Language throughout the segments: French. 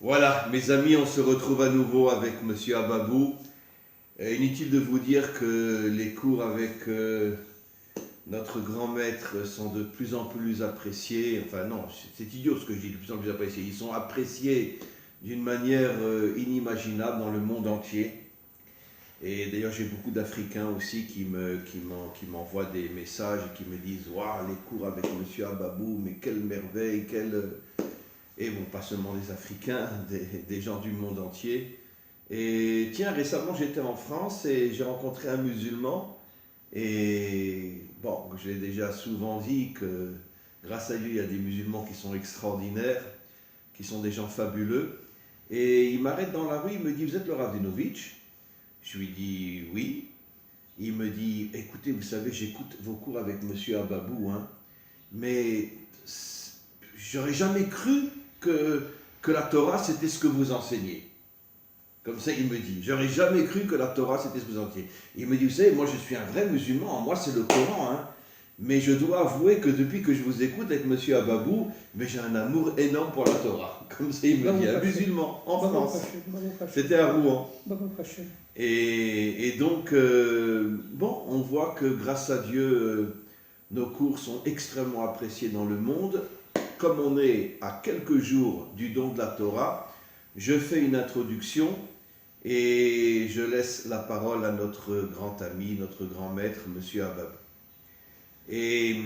Voilà, mes amis, on se retrouve à nouveau avec Monsieur Ababou. Inutile de vous dire que les cours avec notre grand maître sont de plus en plus appréciés. Enfin non, c'est idiot ce que je dis, de plus en plus appréciés. Ils sont appréciés d'une manière inimaginable dans le monde entier. Et d'ailleurs, j'ai beaucoup d'Africains aussi qui m'envoient des messages et qui me disent « Waouh, les cours avec Monsieur Ababou, mais quelle merveille, quelle... » Et bon, pas seulement des Africains, des gens du monde entier. Et tiens, récemment j'étais en France et j'ai rencontré un musulman. Et bon, je l'ai déjà souvent dit que grâce à lui, il y a des musulmans qui sont extraordinaires, qui sont des gens fabuleux. Et il m'arrête dans la rue, il me dit, vous êtes le Rav Dinovitch? Je lui dis oui. Il me dit, écoutez, vous savez, j'écoute vos cours avec Monsieur Ababou, hein, mais j'aurais jamais cru que la Torah c'était ce que vous enseignez. Comme ça, il me dit, j'aurais jamais cru que la Torah c'était ce que vous enseignez. Il me dit, vous savez, moi je suis un vrai musulman, moi c'est le Coran, hein, mais je dois avouer que depuis que je vous écoute avec Monsieur Ababou, mais j'ai un amour énorme pour la Torah. Comme ça, il me dit, un musulman en France. C'était à Rouen. Et donc, bon, on voit que grâce à Dieu, nos cours sont extrêmement appréciés dans le monde. Comme on est à quelques jours du don de la Torah, je fais une introduction et je laisse la parole à notre grand ami, notre grand maître, Monsieur Ababou. Et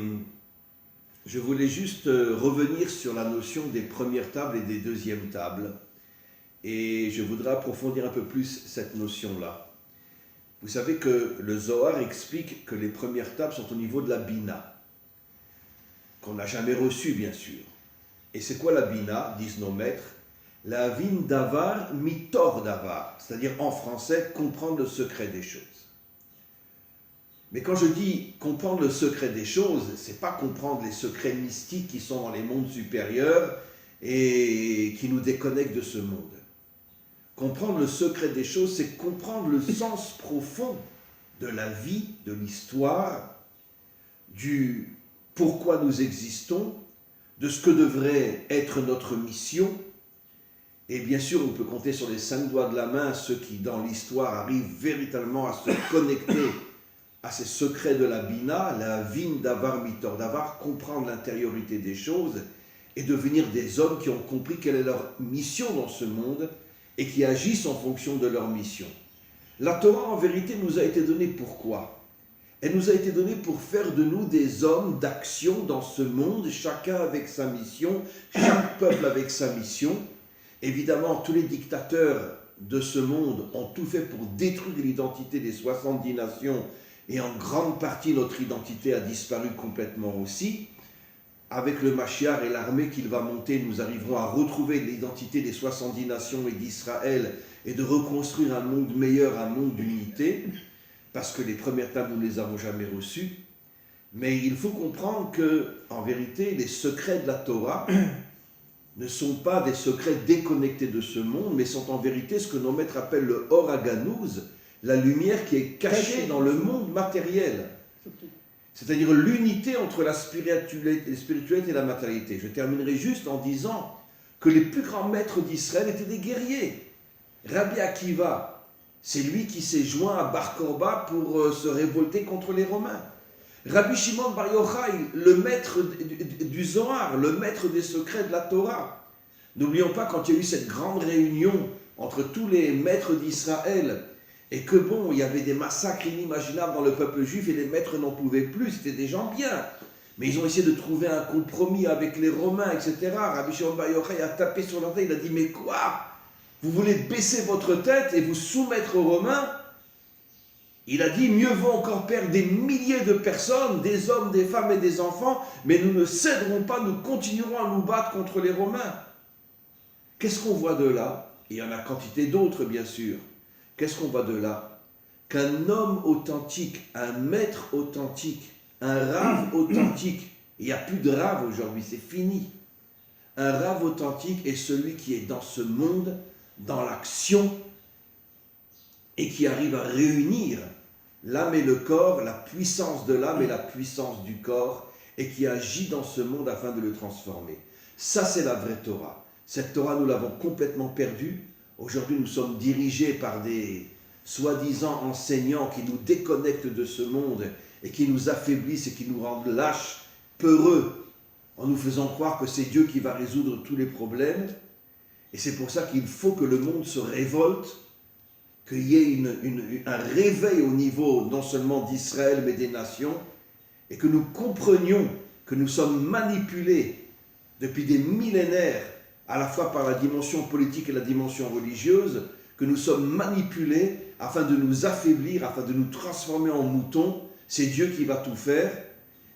je voulais juste revenir sur la notion des premières tables et des deuxièmes tables. Et je voudrais approfondir un peu plus cette notion-là. Vous savez que le Zohar explique que les premières tables sont au niveau de la Bina, qu'on n'a jamais reçue, bien sûr. Et c'est quoi la Bina, disent nos maîtres? La vin davar mitor davar, c'est-à-dire en français, comprendre le secret des choses. Mais quand je dis comprendre le secret des choses, c'est pas comprendre les secrets mystiques qui sont dans les mondes supérieurs et qui nous déconnectent de ce monde. Comprendre le secret des choses, c'est comprendre le sens profond de la vie, de l'histoire, du pourquoi nous existons, de ce que devrait être notre mission. Et bien sûr, on peut compter sur les 5 doigts de la main ceux qui, dans l'histoire, arrivent véritablement à se connecter à ces secrets de la Bina, la vin davar mitor davar, comprendre l'intériorité des choses et devenir des hommes qui ont compris quelle est leur mission dans ce monde et qui agissent en fonction de leur mission. La Torah, en vérité, nous a été donnée pourquoi? Elle nous a été donnée pour faire de nous des hommes d'action dans ce monde, chacun avec sa mission, chaque peuple avec sa mission. Évidemment, tous les dictateurs de ce monde ont tout fait pour détruire l'identité des 70 nations et en grande partie notre identité a disparu complètement aussi. Avec le Mashiach et l'armée qu'il va monter, nous arriverons à retrouver l'identité des 70 nations et d'Israël et de reconstruire un monde meilleur, un monde d'unité, parce que les premières tables, nous ne les avons jamais reçues. Mais il faut comprendre que, en vérité, les secrets de la Torah ne sont pas des secrets déconnectés de ce monde, mais sont en vérité ce que nos maîtres appellent le Or Haganouz, la lumière qui est cachée dans le monde matériel. C'est-à-dire l'unité entre la spiritualité et la matérialité. Je terminerai juste en disant que les plus grands maîtres d'Israël étaient des guerriers. Rabbi Akiva, c'est lui qui s'est joint à Bar Korba pour se révolter contre les Romains. Rabbi Shimon Bar Yochai, le maître du Zohar, le maître des secrets de la Torah. N'oublions pas quand il y a eu cette grande réunion entre tous les maîtres d'Israël, et que bon, il y avait des massacres inimaginables dans le peuple juif et les maîtres n'en pouvaient plus, c'était des gens bien. Mais ils ont essayé de trouver un compromis avec les Romains, etc. Rabbi Shimon Bar Yochai a tapé sur leur tête, il a dit, mais quoi? Vous voulez baisser votre tête et vous soumettre aux Romains? Il a dit, mieux vaut encore perdre des milliers de personnes, des hommes, des femmes et des enfants, mais nous ne céderons pas, nous continuerons à nous battre contre les Romains. Qu'est-ce qu'on voit de là? Il y en a quantité d'autres, bien sûr. Qu'est-ce qu'on voit de là? Qu'un homme authentique, un maître authentique, un rave authentique, il n'y a plus de rave aujourd'hui, c'est fini. Un rave authentique est celui qui est dans ce monde, dans l'action, et qui arrive à réunir l'âme et le corps, la puissance de l'âme et la puissance du corps, et qui agit dans ce monde afin de le transformer. Ça, c'est la vraie Torah. Cette Torah, nous l'avons complètement perdue. Aujourd'hui, nous sommes dirigés par des soi-disant enseignants qui nous déconnectent de ce monde et qui nous affaiblissent et qui nous rendent lâches, peureux, en nous faisant croire que c'est Dieu qui va résoudre tous les problèmes. Et c'est pour ça qu'il faut que le monde se révolte, qu'il y ait un réveil au niveau non seulement d'Israël mais des nations, et que nous comprenions que nous sommes manipulés depuis des millénaires, à la fois par la dimension politique et la dimension religieuse, que nous sommes manipulés afin de nous affaiblir, afin de nous transformer en moutons. C'est Dieu qui va tout faire,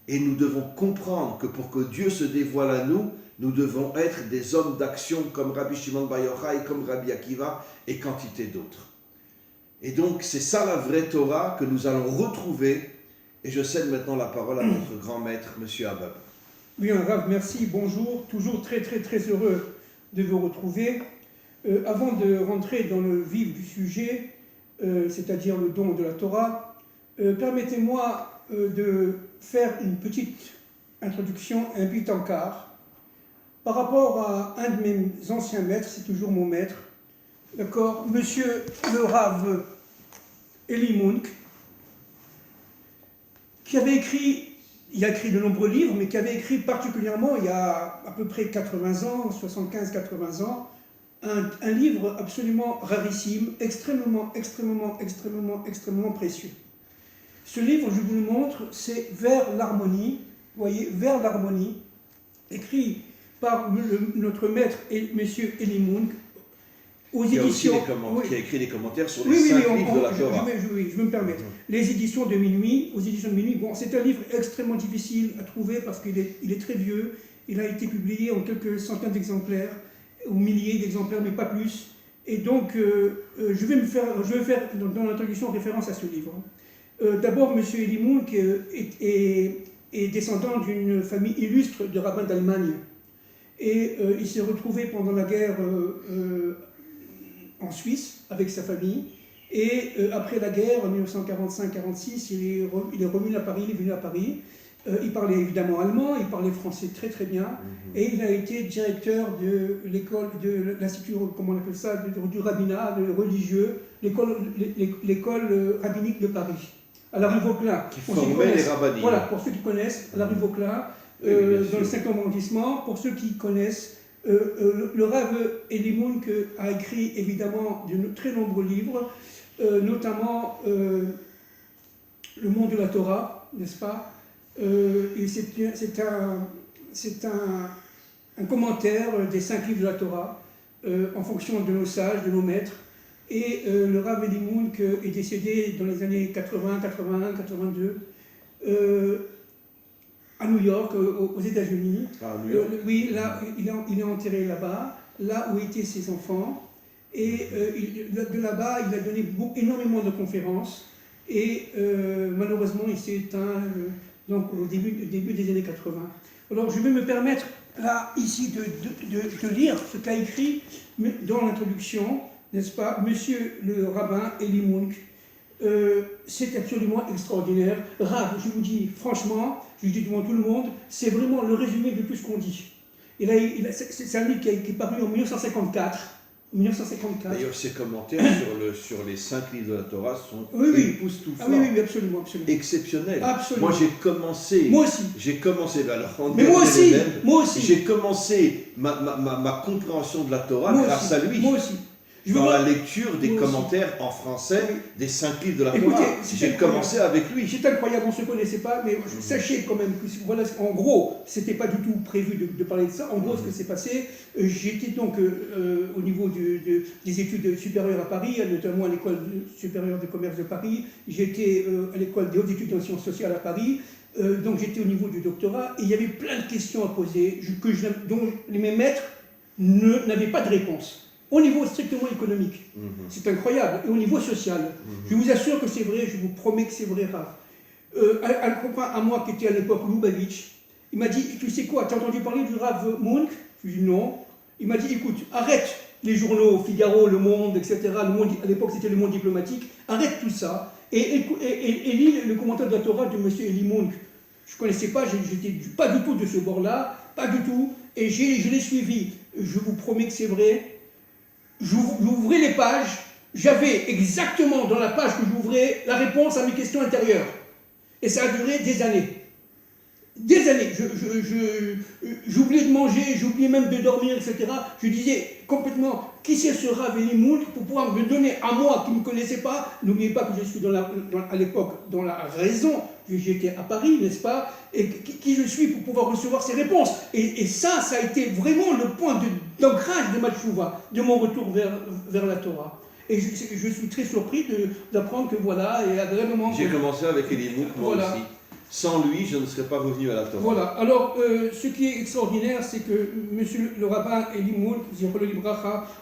et nous devons comprendre que pour que Dieu se dévoile à nous, nous devons être des hommes d'action comme Rabbi Shimon Bar Yochai, comme Rabbi Akiva et quantité d'autres. Et donc c'est ça la vraie Torah que nous allons retrouver, et je cède maintenant la parole à notre grand maître, M. Abab. Oui, Rav, merci, bonjour, toujours très heureux de vous retrouver. Avant de rentrer dans le vif du sujet, c'est-à-dire le don de la Torah, permettez-moi de faire une petite introduction, un petit encart, par rapport à un de mes anciens maîtres, c'est toujours mon maître, d'accord, monsieur le Rav Eli Munk, qui avait écrit, il a écrit de nombreux livres, mais qui avait écrit particulièrement, il y a à peu près 80 ans, 75-80 ans, un livre absolument rarissime, extrêmement précieux. Ce livre, je vous le montre, c'est Vers l'harmonie, vous voyez, Vers l'harmonie, écrit par notre maître, monsieur Eli Munk, aux éditions... Qui a écrit des commentaires sur les 5 livres de la Torah. Je vais me permettre. Les éditions de Minuit, aux éditions de Minuit, bon, c'est un livre extrêmement difficile à trouver parce qu'il est très vieux, il a été publié en quelques centaines d'exemplaires, ou milliers d'exemplaires, mais pas plus. Et donc, je vais faire dans l'introduction référence à ce livre. D'abord, M. Eli Munk est descendant d'une famille illustre de rabbins d'Allemagne. Et il s'est retrouvé pendant la guerre en Suisse avec sa famille. Et après la guerre, en 1945-46, il est revenu à Paris, il est venu à Paris. Il parlait évidemment allemand, il parlait français très bien, et il a été directeur de l'école, de l'institut, comment on appelle ça, du rabbinat, religieux, l'école rabbinique de Paris, à la rue Vauquelin. Qui formait les rabbinines. Voilà, pour ceux qui connaissent, à la rue Vauquelin, dans le 5e arrondissement, pour ceux qui connaissent, le Rav Eli Munk a écrit évidemment de très nombreux livres, notamment Le monde de la Torah, n'est-ce pas? Et c'est un commentaire des 5 livres de la Torah en fonction de nos sages, de nos maîtres. Et le Rav Eli Munk est décédé dans les années 80, 81, 82 à New York, aux États-Unis. Oui, là, il est enterré là-bas, là où étaient ses enfants. Et de là-bas, il a donné énormément de conférences. Et malheureusement, il s'est éteint donc au début des années 80. Alors je vais me permettre là, ici, de lire ce qu'a écrit dans l'introduction, n'est-ce pas, monsieur le rabbin Eli Munk. C'est absolument extraordinaire. Rav, je vous dis franchement, je le dis devant tout le monde, c'est vraiment le résumé de tout ce qu'on dit. Et là, c'est un livre qui est paru en 1954. D'ailleurs, ces commentaires sur les 5 livres de la Torah sont époustouflants. Oui, absolument. Exceptionnels. Absolument. Moi, j'ai commencé. Moi aussi. J'ai commencé. Alors, mais moi aussi. J'ai commencé ma compréhension de la Torah grâce à lui. Moi aussi. Dans la lecture des commentaires en français des 5 livres de la Torah. J'ai commencé avec lui. C'est incroyable, on ne se connaissait pas, mais sachez quand même que, voilà, en gros, c'était pas du tout prévu de parler de ça. En gros, ce qui s'est passé, j'étais donc au niveau des études supérieures à Paris, notamment à l'école supérieure de commerce de Paris. J'étais à l'école des hautes études en sciences sociales à Paris. Donc j'étais au niveau du doctorat, et il y avait plein de questions à poser dont mes maîtres n'avaient pas de réponse. Au niveau strictement économique, c'est incroyable, et au niveau social. Je vous assure que c'est vrai, je vous promets que c'est vrai, Rav. Un copain à moi qui était à l'époque Lubavitch, il m'a dit, tu sais quoi, tu as entendu parler du Rav Munk? Je lui ai dit non. Il m'a dit, écoute, arrête les journaux, Figaro, Le Monde, etc. À l'époque c'était Le Monde diplomatique, arrête tout ça, et lis le commentaire de la Torah de M. Eli Munk. Je ne connaissais pas, j'étais pas du tout de ce bord-là, pas du tout, et je l'ai suivi je vous promets que c'est vrai. J'ouvrais les pages, j'avais exactement dans la page que j'ouvrais la réponse à mes questions intérieures. Et ça a duré des années. Des années. J'oubliais de manger, j'oubliais même de dormir, etc. Je disais complètement, qui c'est ce Rav Eli Moulk pour pouvoir me donner à moi qui ne me connaissais pas. N'oubliez pas que je suis à l'époque dans la raison. J'étais à Paris, n'est-ce pas? Et qui je suis pour pouvoir recevoir ces réponses. Et ça a été vraiment le point d'ancrage de ma tchouva, de mon retour vers la Torah. Et je suis très surpris d'apprendre que voilà, et agréablement... J'ai commencé avec Eli Moulk, moi voilà. aussi. Sans lui, je ne serais pas revenu à la Torah. Voilà. Alors, ce qui est extraordinaire, c'est que monsieur le rabbin Eli Moulk,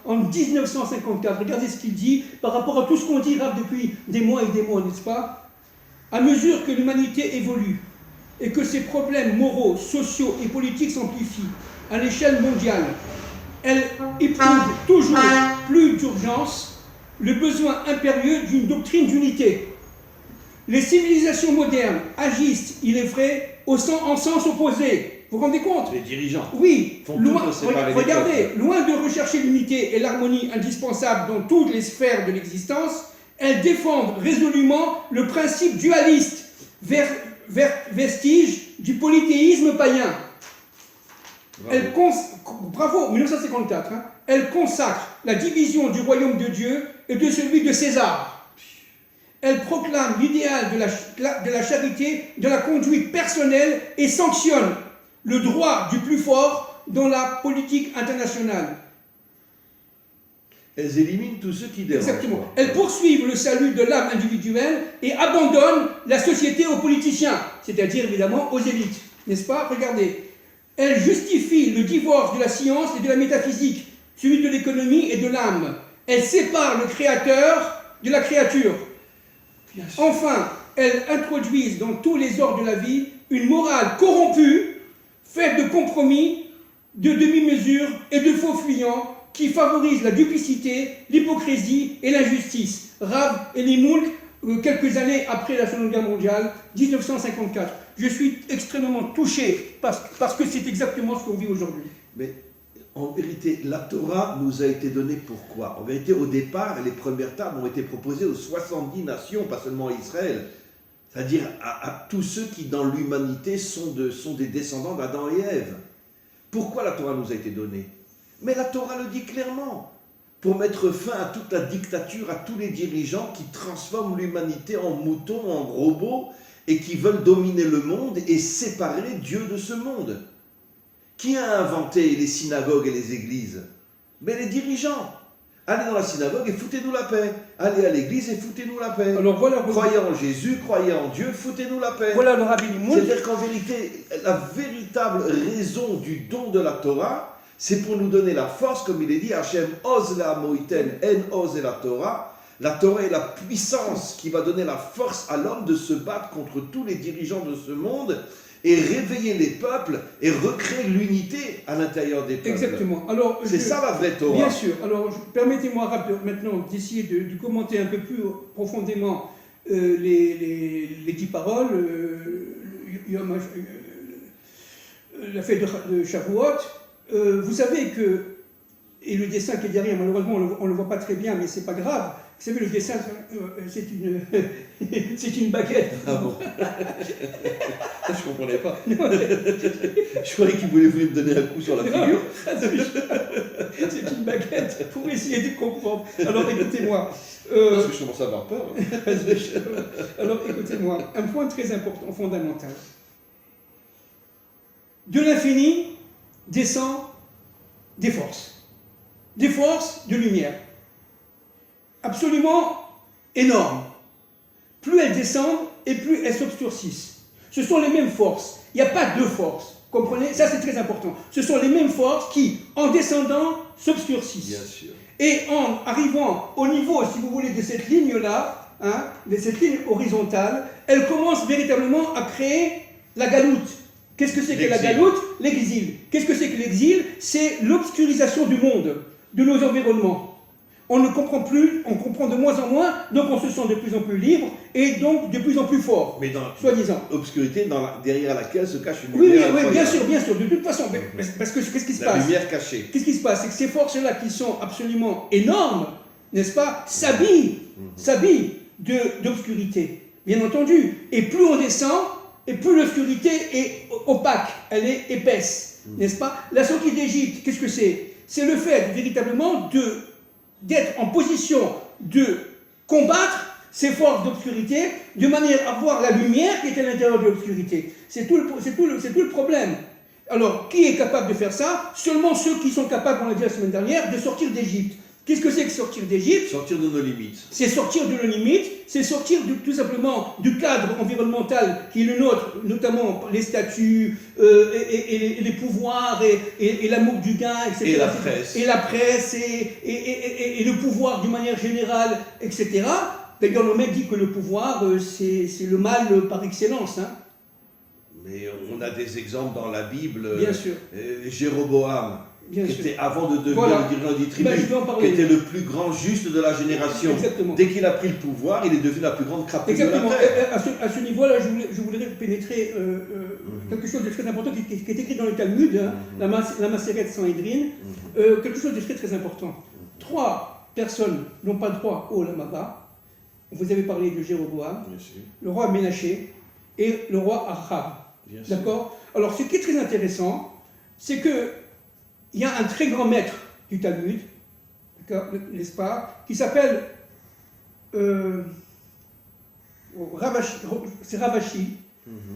en 1954, regardez ce qu'il dit par rapport à tout ce qu'on dit depuis des mois et des mois, n'est-ce pas? À mesure que l'humanité évolue et que ses problèmes moraux, sociaux et politiques s'amplifient à l'échelle mondiale, elle éprouve toujours plus d'urgence le besoin impérieux d'une doctrine d'unité. Les civilisations modernes agissent, il est vrai, en sens opposé. Vous vous rendez compte? Les dirigeants. Oui. Font tout pour séparer les regardez, peuples. loin de rechercher l'unité et l'harmonie indispensable dans toutes les sphères de l'existence, elles défendent résolument le principe dualiste, vestige du polythéisme païen. Bravo, 1954. Hein. Elle consacre la division du royaume de Dieu et de celui de César. Elle proclame l'idéal de la charité, de la conduite personnelle et sanctionne le droit du plus fort dans la politique internationale. Elles éliminent tous ceux qui dérangent. Exactement. Elles poursuivent le salut de l'âme individuelle et abandonnent la société aux politiciens, c'est-à-dire évidemment aux élites. N'est-ce pas? Regardez. Elles justifient le divorce de la science et de la métaphysique, celui de l'économie et de l'âme. Elles séparent le créateur de la créature. Enfin, elles introduisent dans tous les ordres de la vie une morale corrompue, faite de compromis, de demi-mesures et de faux fuyants qui favorise la duplicité, l'hypocrisie et l'injustice. Rav Eli Moulk, quelques années après la Seconde Guerre mondiale, 1954. Je suis extrêmement touché parce que c'est exactement ce qu'on vit aujourd'hui. Mais en vérité, la Torah nous a été donnée pourquoi? En vérité, au départ, les premières tables ont été proposées aux 70 nations, pas seulement à Israël. C'est-à-dire à tous ceux qui, dans l'humanité, sont des descendants d'Adam et Ève. Pourquoi la Torah nous a été donnée? Mais la Torah le dit clairement. Pour mettre fin à toute la dictature, à tous les dirigeants qui transforment l'humanité en moutons, en robots, et qui veulent dominer le monde et séparer Dieu de ce monde. Qui a inventé les synagogues et les églises? Mais les dirigeants. Allez dans la synagogue et foutez-nous la paix. Allez à l'église et foutez-nous la paix. Alors voilà, croyez en Jésus, croyez en Dieu, foutez-nous la paix. Voilà le Rav Eli Moulk. C'est-à-dire qu'en vérité, la véritable raison du don de la Torah, c'est pour nous donner la force, comme il est dit, Hachem oz la moïten, en oz et la Torah. La Torah est la puissance qui va donner la force à l'homme de se battre contre tous les dirigeants de ce monde et réveiller les peuples et recréer l'unité à l'intérieur des peuples. Exactement. Alors, c'est ça la vraie Torah. Bien sûr. Alors, permettez-moi maintenant d'essayer de commenter un peu plus profondément les 10 paroles, la fête de Shavuot. Vous savez que, et le dessin qui est derrière, malheureusement on ne le voit pas très bien, mais c'est pas grave. Vous savez, le dessin, c'est une baguette. Ah bon? Ça, je ne comprenais pas. Je croyais qu'il voulait me donner un coup sur la figure. C'est une baguette pour essayer de comprendre. Alors écoutez-moi. Parce que je commence à avoir peur. Alors écoutez-moi, un point très important, fondamental. De l'infini descend des forces de lumière. Absolument énormes. Plus elles descendent et plus elles s'obscurcissent. Ce sont les mêmes forces. Il n'y a pas deux forces. Comprenez? Ça, c'est très important. Ce sont les mêmes forces qui, en descendant, s'obscurcissent. Bien sûr. Et en arrivant au niveau, si vous voulez, de cette ligne-là, de cette ligne horizontale, elle commence véritablement à créer la galoute. Qu'est-ce que c'est que la galoute? L'exil. Qu'est-ce que c'est que l'exil? C'est l'obscurisation du monde, de nos environnements. on ne comprend plus, on comprend de moins en moins, donc on se sent de plus en plus libre et donc de plus en plus fort, Mais dans soi-disant. l'obscurité derrière laquelle se cache une Oui, lumière oui, bien incroyable. sûr, de toute façon. Parce que qu'est-ce qui se La passe? lumière cachée. Qu'est-ce qui se passe? C'est que ces forces-là qui sont absolument énormes, n'est-ce pas, s'habillent d'obscurité, bien entendu. Et plus on descend, et plus l'obscurité est opaque, elle est épaisse, n'est-ce pas? La sortie d'Égypte, qu'est-ce que c'est? C'est le fait véritablement d'être en position de combattre ces forces d'obscurité de manière à voir la lumière qui est à l'intérieur de l'obscurité. C'est tout le problème. Alors, qui est capable de faire ça? Seulement ceux qui sont capables, on l'a dit la semaine dernière, de sortir d'Égypte. Qu'est-ce que c'est que sortir d'Égypte? Sortir de nos limites. C'est sortir de nos limites, c'est sortir tout simplement du cadre environnemental qui est le nôtre, notamment les statuts et les pouvoirs et l'amour du gain, etc. Et la presse. Et la presse et le pouvoir d'une manière générale, etc. D'ailleurs, le mec dit que le pouvoir, c'est le mal par excellence. Hein. Mais on a des exemples dans la Bible. Bien sûr. Jéroboam, Bien qui sûr. était avant de devenir Voilà. le dirigeant du tribu, Ben, je vais en parler. qui était le plus grand juste de la génération. Exactement. Dès qu'il a pris le pouvoir, il est devenu la plus grande crapule de Exactement. la terre. À ce niveau-là, je voudrais pénétrer quelque chose de très important qui est écrit dans le Talmud, hein, la Maseret Sanhedrin, quelque chose de très très important. 3 personnes n'ont pas le droit au Lamaba. Vous avez parlé de Jéroboam, le roi Ménaché et le roi Achab. D'accord? Alors, ce qui est très intéressant, c'est que il y a un très grand maître du Talmud, n'est-ce pas, qui s'appelle Ravashi, c'est Ravashi,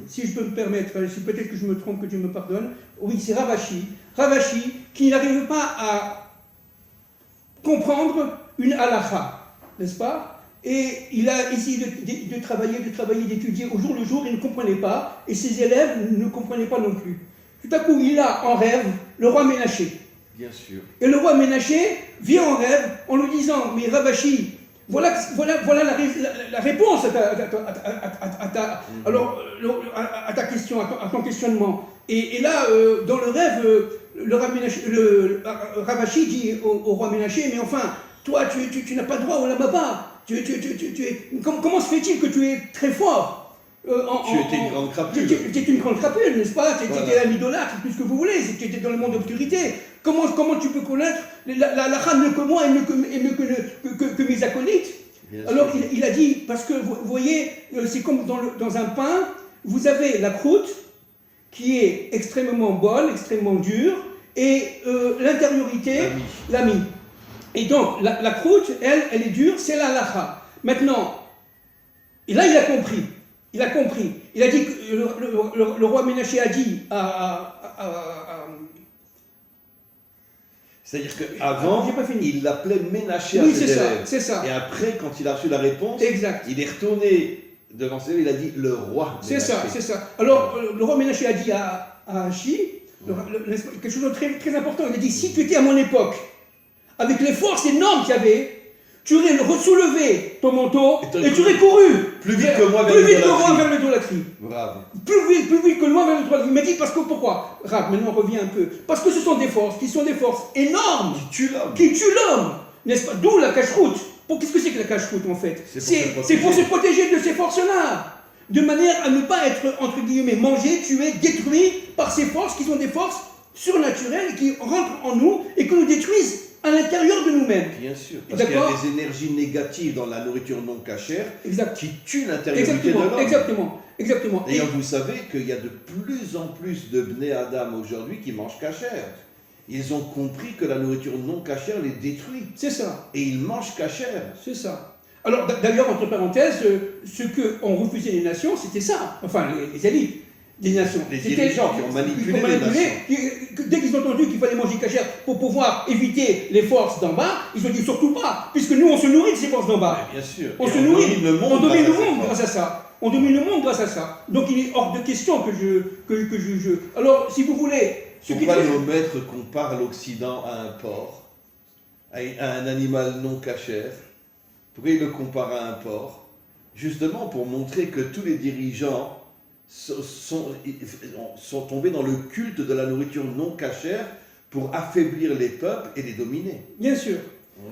si je peux me permettre, peut-être que je me trompe, que Dieu me pardonne. Oui, c'est Ravashi. Ravashi qui n'arrive pas à comprendre une halakha, n'est-ce pas? Et il a essayé de travailler, d'étudier au jour le jour, il ne comprenait pas, et ses élèves ne comprenaient pas non plus. Tout à coup, il a en rêve le roi Ménaché. Bien sûr. Et le roi Ménaché vient en rêve en lui disant, mais Ravashi, voilà la réponse à ta question, à ton questionnement. Et là, dans le rêve, Ravashi dit au roi Ménaché, mais enfin, toi, tu n'as pas droit au Lamaba. Comment se fait-il que tu es très fort? Tu étais une grande crapule. Tu étais une grande crapule, n'est-ce pas? Tu étais Voilà. un idolâtre, tout ce que vous voulez. Tu étais dans le monde d'obscurité. Comment tu peux connaître la Khan mieux que moi et mieux que mes acolytes? Alors il a dit, parce que vous voyez, c'est comme dans un pain, vous avez la croûte qui est extrêmement bonne, extrêmement dure, et l'intériorité, la mie. Et donc, la croûte, elle est dure, c'est la halakha. Maintenant, et là, il a compris. Il a compris. Il a dit que le roi Ménaché a dit c'est-à-dire qu'avant, il l'appelait Ménaché à oui, ses élèves. c'est ça. Et après, quand il a reçu la réponse, Exact. il est retourné devant ses élèves, il a dit le roi Ménaché. C'est ça. Alors, le roi Ménaché a dit à Hachi quelque chose de très, très important. Il a dit, si tu étais à mon époque, avec les forces énormes qu'il y avait, tu aurais soulevé ton manteau et tu aurais couru plus vite que moi vers l'idolâtrie. Bravo. Plus vite que moi vers l'idolâtrie. Il m'a dit, parce que pourquoi? Rav, maintenant on revient un peu. Parce que ce sont des forces qui sont des forces énormes. Qui tuent l'homme. N'est-ce pas? D'où la cache-route. Qu'est-ce que c'est que la cache-route en fait? C'est pour se protéger de ces forces-là. De manière à ne pas être, entre guillemets, mangé, tué, détruit par ces forces qui sont des forces surnaturelles qui rentrent en nous et que nous détruisent à l'intérieur de nous-mêmes. Bien sûr, parce qu'il y a des énergies négatives dans la nourriture non cachère qui tuent l'intériorité de l'homme. Exactement. D'ailleurs, vous savez qu'il y a de plus en plus de Bnei Adam aujourd'hui qui mangent cachère. Ils ont compris que la nourriture non cachère les détruit. C'est ça. Et ils mangent cachère. C'est ça. Alors, d'ailleurs, entre parenthèses, ce qu'ont refusé les nations, c'était ça. Enfin, les élites des nations. Les dirigeants qui ont manipulé les nations. Dès qu'ils ont entendu qu'il fallait manger cachère pour pouvoir éviter les forces d'en bas, ils ont dit surtout pas, puisque nous, on se nourrit de ces forces d'en bas. Bien sûr. On se nourrit. On domine le monde grâce à ça. On domine le monde grâce à ça. Donc, il est hors de question que je... Alors, si vous voulez... Pourquoi nos maîtres comparent l'Occident à un porc, à un animal non cachère? Pourquoi ils le comparent à un porc? Justement pour montrer que tous les dirigeants sont tombés dans le culte de la nourriture non cachère pour affaiblir les peuples et les dominer. Bien sûr.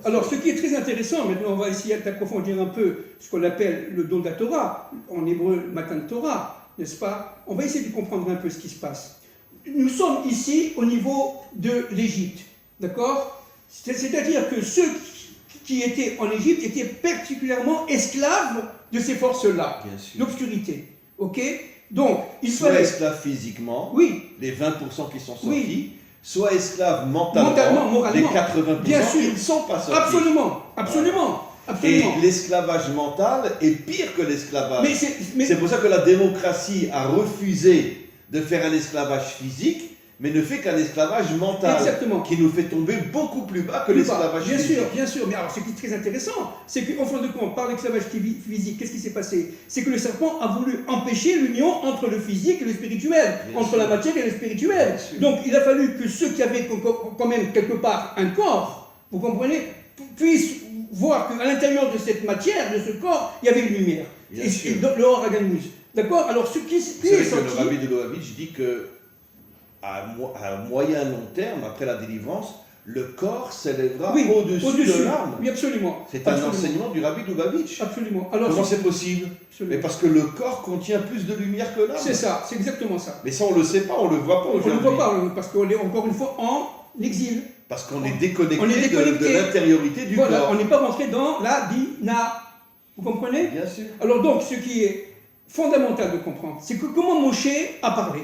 Alors, ce qui est très intéressant, maintenant on va essayer d'approfondir un peu ce qu'on appelle le don de la Torah, en hébreu, Matan Torah, n'est-ce pas? On va essayer de comprendre un peu ce qui se passe. Nous sommes ici au niveau de l'Égypte, d'accord? C'est-à-dire que ceux qui étaient en Égypte étaient particulièrement esclaves de ces forces-là, l'obscurité, ok? Donc, il soit esclaves physiquement, oui, les 20% qui sont sortis, oui, soit esclaves mentalement, moralement, les 80% bien sûr, qui ne sont pas sortis. Absolument, absolument, absolument. Et l'esclavage mental est pire que l'esclavage. Mais c'est pour ça que la démocratie a refusé de faire un esclavage physique, mais ne fait qu'un esclavage mental. Exactement. Qui nous fait tomber beaucoup plus bas que l'esclavage physique. Bien sûr, bien sûr. Mais alors, ce qui est très intéressant, c'est qu'en fin de compte, par l'esclavage physique, qu'est-ce qui s'est passé? C'est que le serpent a voulu empêcher l'union entre le physique et le spirituel, entre la matière et le spirituel. Donc, il a fallu que ceux qui avaient quand même quelque part un corps, vous comprenez, puissent voir qu'à l'intérieur de cette matière, de ce corps, il y avait une lumière. Et le Or Aganus. D'accord? Alors, ce qui est sorti... Le rabbi de Loavitch dit que à moyen long terme, après la délivrance, le corps s'élèvera au-dessus de l'âme. Oui, absolument. C'est un enseignement du rabbi de Loavitch. Absolument. Alors, comment c'est possible? Mais parce que le corps contient plus de lumière que l'âme. C'est ça, c'est exactement ça. Mais ça, on ne le sait pas, on ne le voit pas aujourd'hui. On ne le voit pas, parce qu'on est encore une fois en exil. Parce qu'on est déconnecté, de l'intériorité du corps. On n'est pas rentré dans la Bina. Vous comprenez? Bien sûr. Alors donc, ce qui est fondamental de comprendre, c'est que comment Moshe a parlé.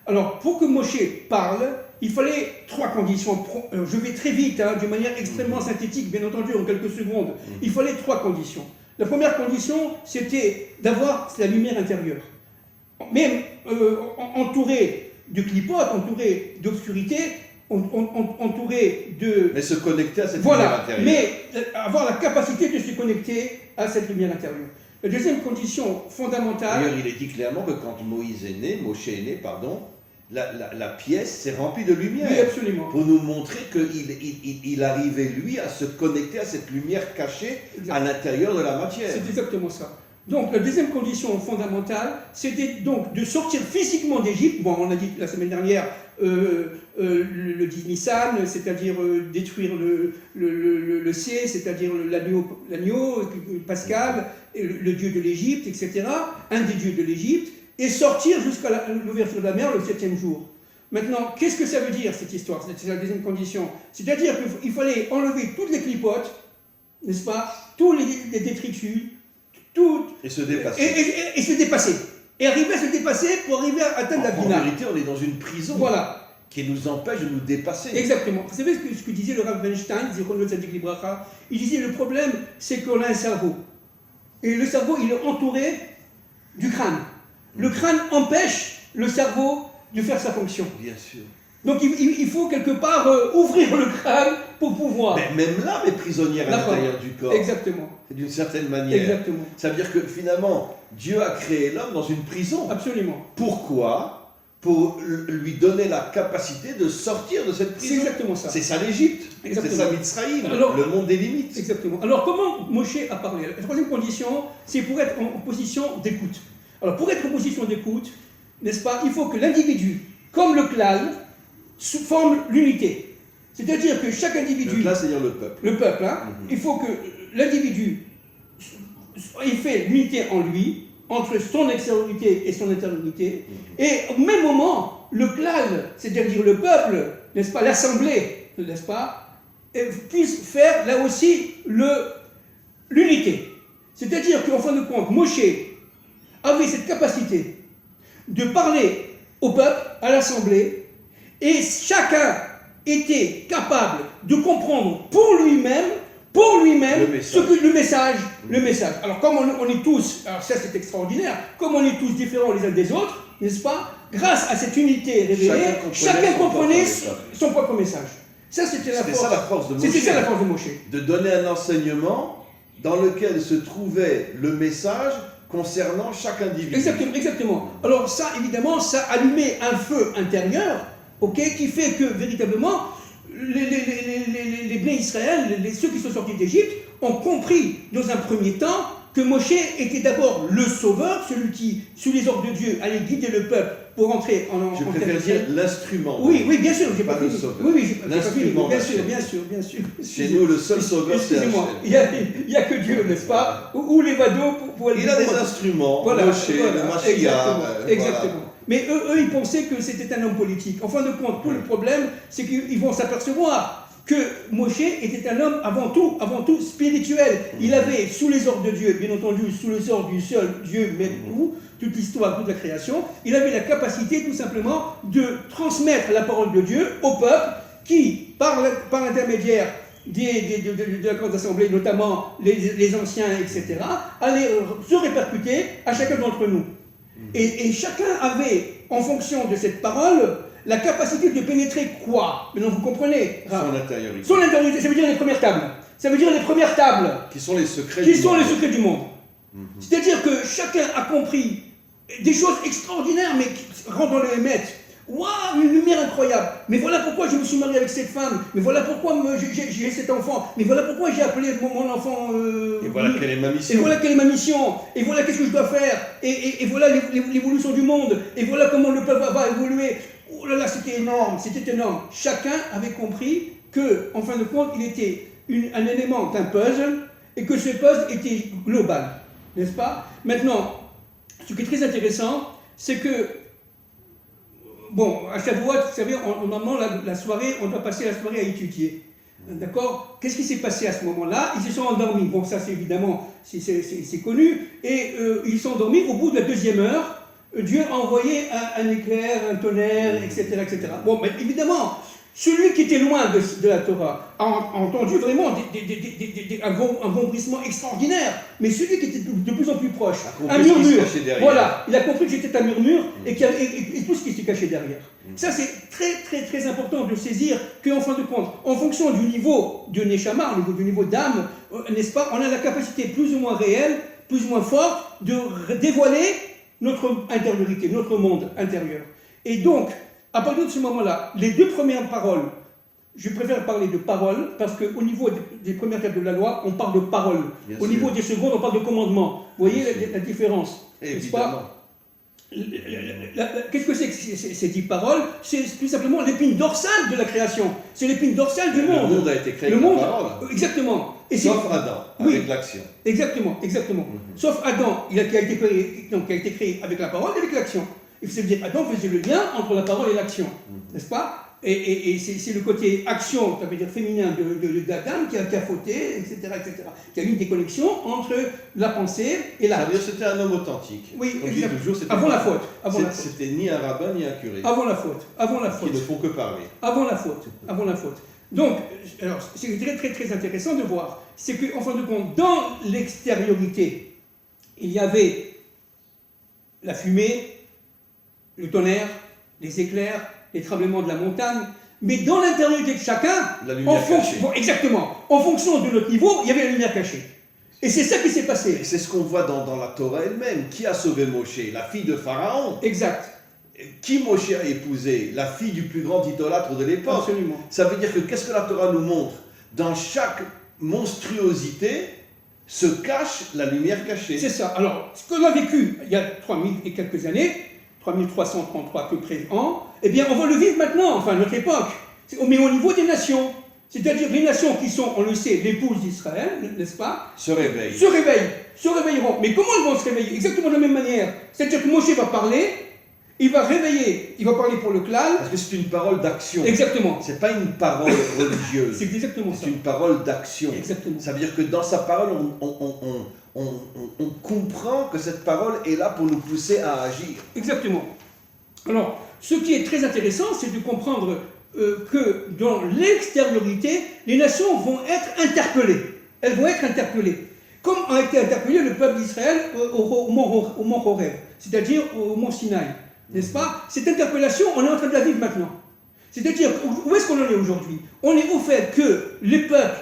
Alors, pour que Moshe parle, il fallait 3 conditions. Je vais très vite, de manière extrêmement synthétique, bien entendu, en quelques secondes. Il fallait 3 conditions. La première condition, c'était d'avoir la lumière intérieure. Même entouré de clipotes, entouré d'obscurité, entouré de... Mais se connecter à cette lumière intérieure. Mais avoir la capacité de se connecter à cette lumière intérieure. La deuxième condition fondamentale... D'ailleurs, il est dit clairement que quand Moshe est né, la pièce s'est remplie de lumière. Oui, absolument. Pour nous montrer qu'il arrivait, lui, à se connecter à cette lumière cachée à l'intérieur de la matière. C'est exactement ça. Donc, la deuxième condition fondamentale, c'était donc de sortir physiquement d'Égypte. Bon, on a dit la semaine dernière le 10 Nissan, c'est-à-dire détruire le C, c'est-à-dire l'agneau, Pascal, le dieu de l'Égypte, etc., un des dieux de l'Égypte, et sortir jusqu'à l'ouverture de la mer le 7e jour. Maintenant, qu'est-ce que ça veut dire, cette histoire? C'est la deuxième condition. C'est-à-dire qu'il fallait enlever toutes les clipotes, n'est-ce pas, tous les détritus, et se dépasser. Et se dépasser. Et arriver à se dépasser pour arriver à atteindre la Bina. En vérité, on est dans une prison qui nous empêche de nous dépasser. Exactement. Vous savez ce que disait le Rav Weinstein, il disait le problème, c'est qu'on a un cerveau. Et le cerveau, il est entouré du crâne. Le crâne empêche le cerveau de faire sa fonction. Bien sûr. Donc il faut quelque part ouvrir le crâne pour pouvoir... Mais même l'âme est prisonnière à l'intérieur du corps. Exactement. D'une certaine manière. Exactement. Ça veut dire que finalement, Dieu a créé l'homme dans une prison. Absolument. Pourquoi? Pour lui donner la capacité de sortir de cette prison. C'est exactement ça. C'est ça l'Égypte. C'est ça Mitzraïm, le monde des limites. Exactement. Alors comment Moshe a parlé? La troisième condition, c'est pour être en position d'écoute. Alors pour être en position d'écoute, n'est-ce pas, il faut que l'individu, comme le klal, forme l'unité. C'est-à-dire que chaque individu... Le klal, c'est-à-dire le peuple. Le peuple, il faut que l'individu ait fait l'unité en lui, entre son extériorité et son intériorité, et au même moment, le klal, c'est-à-dire le peuple, n'est-ce pas, l'assemblée, n'est-ce pas, puisse faire là aussi l'unité. C'est-à-dire qu'en fin de compte, Moshe avait cette capacité de parler au peuple, à l'assemblée, et chacun était capable de comprendre pour lui-même le message. Alors comme on est tous, alors ça c'est extraordinaire, comme on est tous différents les uns des autres, n'est-ce pas, grâce à cette unité révélée, chacun comprenait son propre message. Ça c'était la force de Moshe. C'était ça la force de Moshe. De donner un enseignement dans lequel se trouvait le message concernant chaque individu. Exactement. Alors ça, évidemment, ça allumait un feu intérieur, qui fait que, véritablement, les Bnei Israël, ceux qui sont sortis d'Égypte, ont compris, dans un premier temps, que Moshe était d'abord le sauveur, celui qui, sous les ordres de Dieu, allait guider le peuple pour entrer en Je préfère dire l'instrument. Oui, oui, bien sûr, j'ai pas pas le fini. sauveur. Oui, oui, L'instrument bien d'Hachem. sûr, bien sûr, bien sûr. Chez nous, le seul sauveur, c'est Excusez-moi, Hachem. il n'y a que Dieu, n'est-ce pas? Ou les vados pour Il a des instruments, voilà, Moshe, voilà, le Mashiach. exactement, exactement. Voilà. Mais eux, ils pensaient que c'était un homme politique. En fin de compte, tout le problème, c'est qu'ils vont s'apercevoir que Moshe était un homme avant tout spirituel. Il avait, sous les ordres de Dieu, bien entendu, sous les ordres du seul Dieu, mais toute l'histoire, toute la création, il avait la capacité tout simplement de transmettre la parole de Dieu au peuple qui, par l'intermédiaire de la grande assemblée, notamment les anciens, etc., allait se répercuter à chacun d'entre nous. Et chacun avait, en fonction de cette parole, la capacité de pénétrer quoi? Maintenant, vous comprenez? Son intériorité. Son intériorité, ça veut dire les premières tables. Ça veut dire les premières tables. Qui sont les secrets Qui du sont monde. les secrets du monde. C'est-à-dire que chacun a compris des choses extraordinaires, mais qui rentrent dans le émettre. Waouh, une lumière incroyable. Mais voilà pourquoi je me suis marié avec cette femme. Mais voilà pourquoi j'ai cet enfant. Mais voilà pourquoi j'ai appelé mon enfant. Et voilà quelle est ma mission. Et voilà quelle est ma mission. Et voilà qu'est-ce que je dois faire. Et voilà l'évolution du monde. Et voilà comment le peuple va évoluer. Oh là là, c'était énorme, c'était énorme. Chacun avait compris que, en fin de compte, il était un élément d'un puzzle et que ce puzzle était global, n'est-ce pas? Maintenant, ce qui est très intéressant, c'est que, bon, à Shavuot, vous savez, normalement, la soirée, on doit passer la soirée à étudier. D'accord? Qu'est-ce qui s'est passé à ce moment-là? Ils se sont endormis. Bon, ça, c'est évidemment, c'est connu. Et ils sont endormis au bout de la deuxième heure. Dieu a envoyé un éclair, un tonnerre, etc., etc. Bon, mais évidemment, celui qui était loin de la Torah a entendu vraiment un vombrissement extraordinaire. Mais celui qui était de plus en plus proche, un murmure, voilà, il a compris que c'était un murmure et tout ce qui se cachait derrière. Ça, c'est très, très, très important de saisir qu'en fin de compte, en fonction du niveau de Neshama, du niveau d'âme, n'est-ce pas, on a la capacité plus ou moins réelle, plus ou moins forte de dévoiler notre intériorité, notre monde intérieur. Et donc, à partir de ce moment-là, les deux premières paroles, je préfère parler de paroles, parce qu'au niveau des premières tables de la loi, on parle de paroles. Au niveau des secondes, on parle de commandements. Vous voyez la différence, n'est-ce pas? Qu'est-ce que c'est que ces 10 paroles? C'est tout simplement l'épine dorsale de la création. C'est l'épine dorsale du monde. Le monde a été créé avec la parole. Exactement. Sauf Adam, avec l'action. Exactement, exactement. Sauf Adam, qui a été créé avec la parole et avec l'action. Et ça veut dire Adam faisait le lien entre la parole et l'action, n'est-ce pas? Et c'est le côté action, ça veut dire féminin d'Adam qui a fauté, etc., etc. Qui a eu une déconnexion entre la pensée et l'acte. Ça veut dire que c'était un homme authentique. Oui, toujours, avant la faute. C'était ni un rabbin ni un curé. Avant la faute. Qui ne font que parler. Avant la faute. Donc, alors, c'est très, très, très intéressant de voir. C'est qu'en fin de compte, dans l'extériorité, il y avait la fumée, le tonnerre, les éclairs, les tremblements de la montagne, mais dans l'intériorité de chacun, la lumière cachée. Exactement, en fonction de notre niveau, il y avait la lumière cachée. Et c'est ça qui s'est passé. Et c'est ce qu'on voit dans la Torah elle-même. Qui a sauvé Moshe? La fille de Pharaon. Exact. Qui Moshe a épousé? La fille du plus grand idolâtre de l'époque. Absolument. Ça veut dire que qu'est-ce que la Torah nous montre? Dans chaque monstruosité se cache la lumière cachée. C'est ça. Alors, ce qu'on a vécu il y a 3000 et quelques années, 3333 à peu près ans, eh bien, on va le vivre maintenant, enfin, notre époque. Mais au niveau des nations. C'est-à-dire les nations qui sont, on le sait, l'épouses d'Israël, n'est-ce pas? Se réveillent. Se réveilleront. Mais comment ils vont se réveiller? Exactement de la même manière. C'est-à-dire que Moshe va parler, il va réveiller, il va parler pour le clan. Parce que c'est une parole d'action. Exactement. C'est pas une parole religieuse. C'est exactement ça. C'est une parole d'action. Exactement. Ça veut dire que dans sa parole, on comprend que cette parole est là pour nous pousser à agir. Exactement. Alors, ce qui est très intéressant, c'est de comprendre que dans l'extériorité, les nations vont être interpellées. Elles vont être interpellées. Comme a été interpellé le peuple d'Israël au mont Horeb, c'est-à-dire au mont Sinaï. N'est-ce pas? Cette interpellation, on est en train de la vivre maintenant. C'est-à-dire, où est-ce qu'on en est aujourd'hui? On est au fait que les peuples,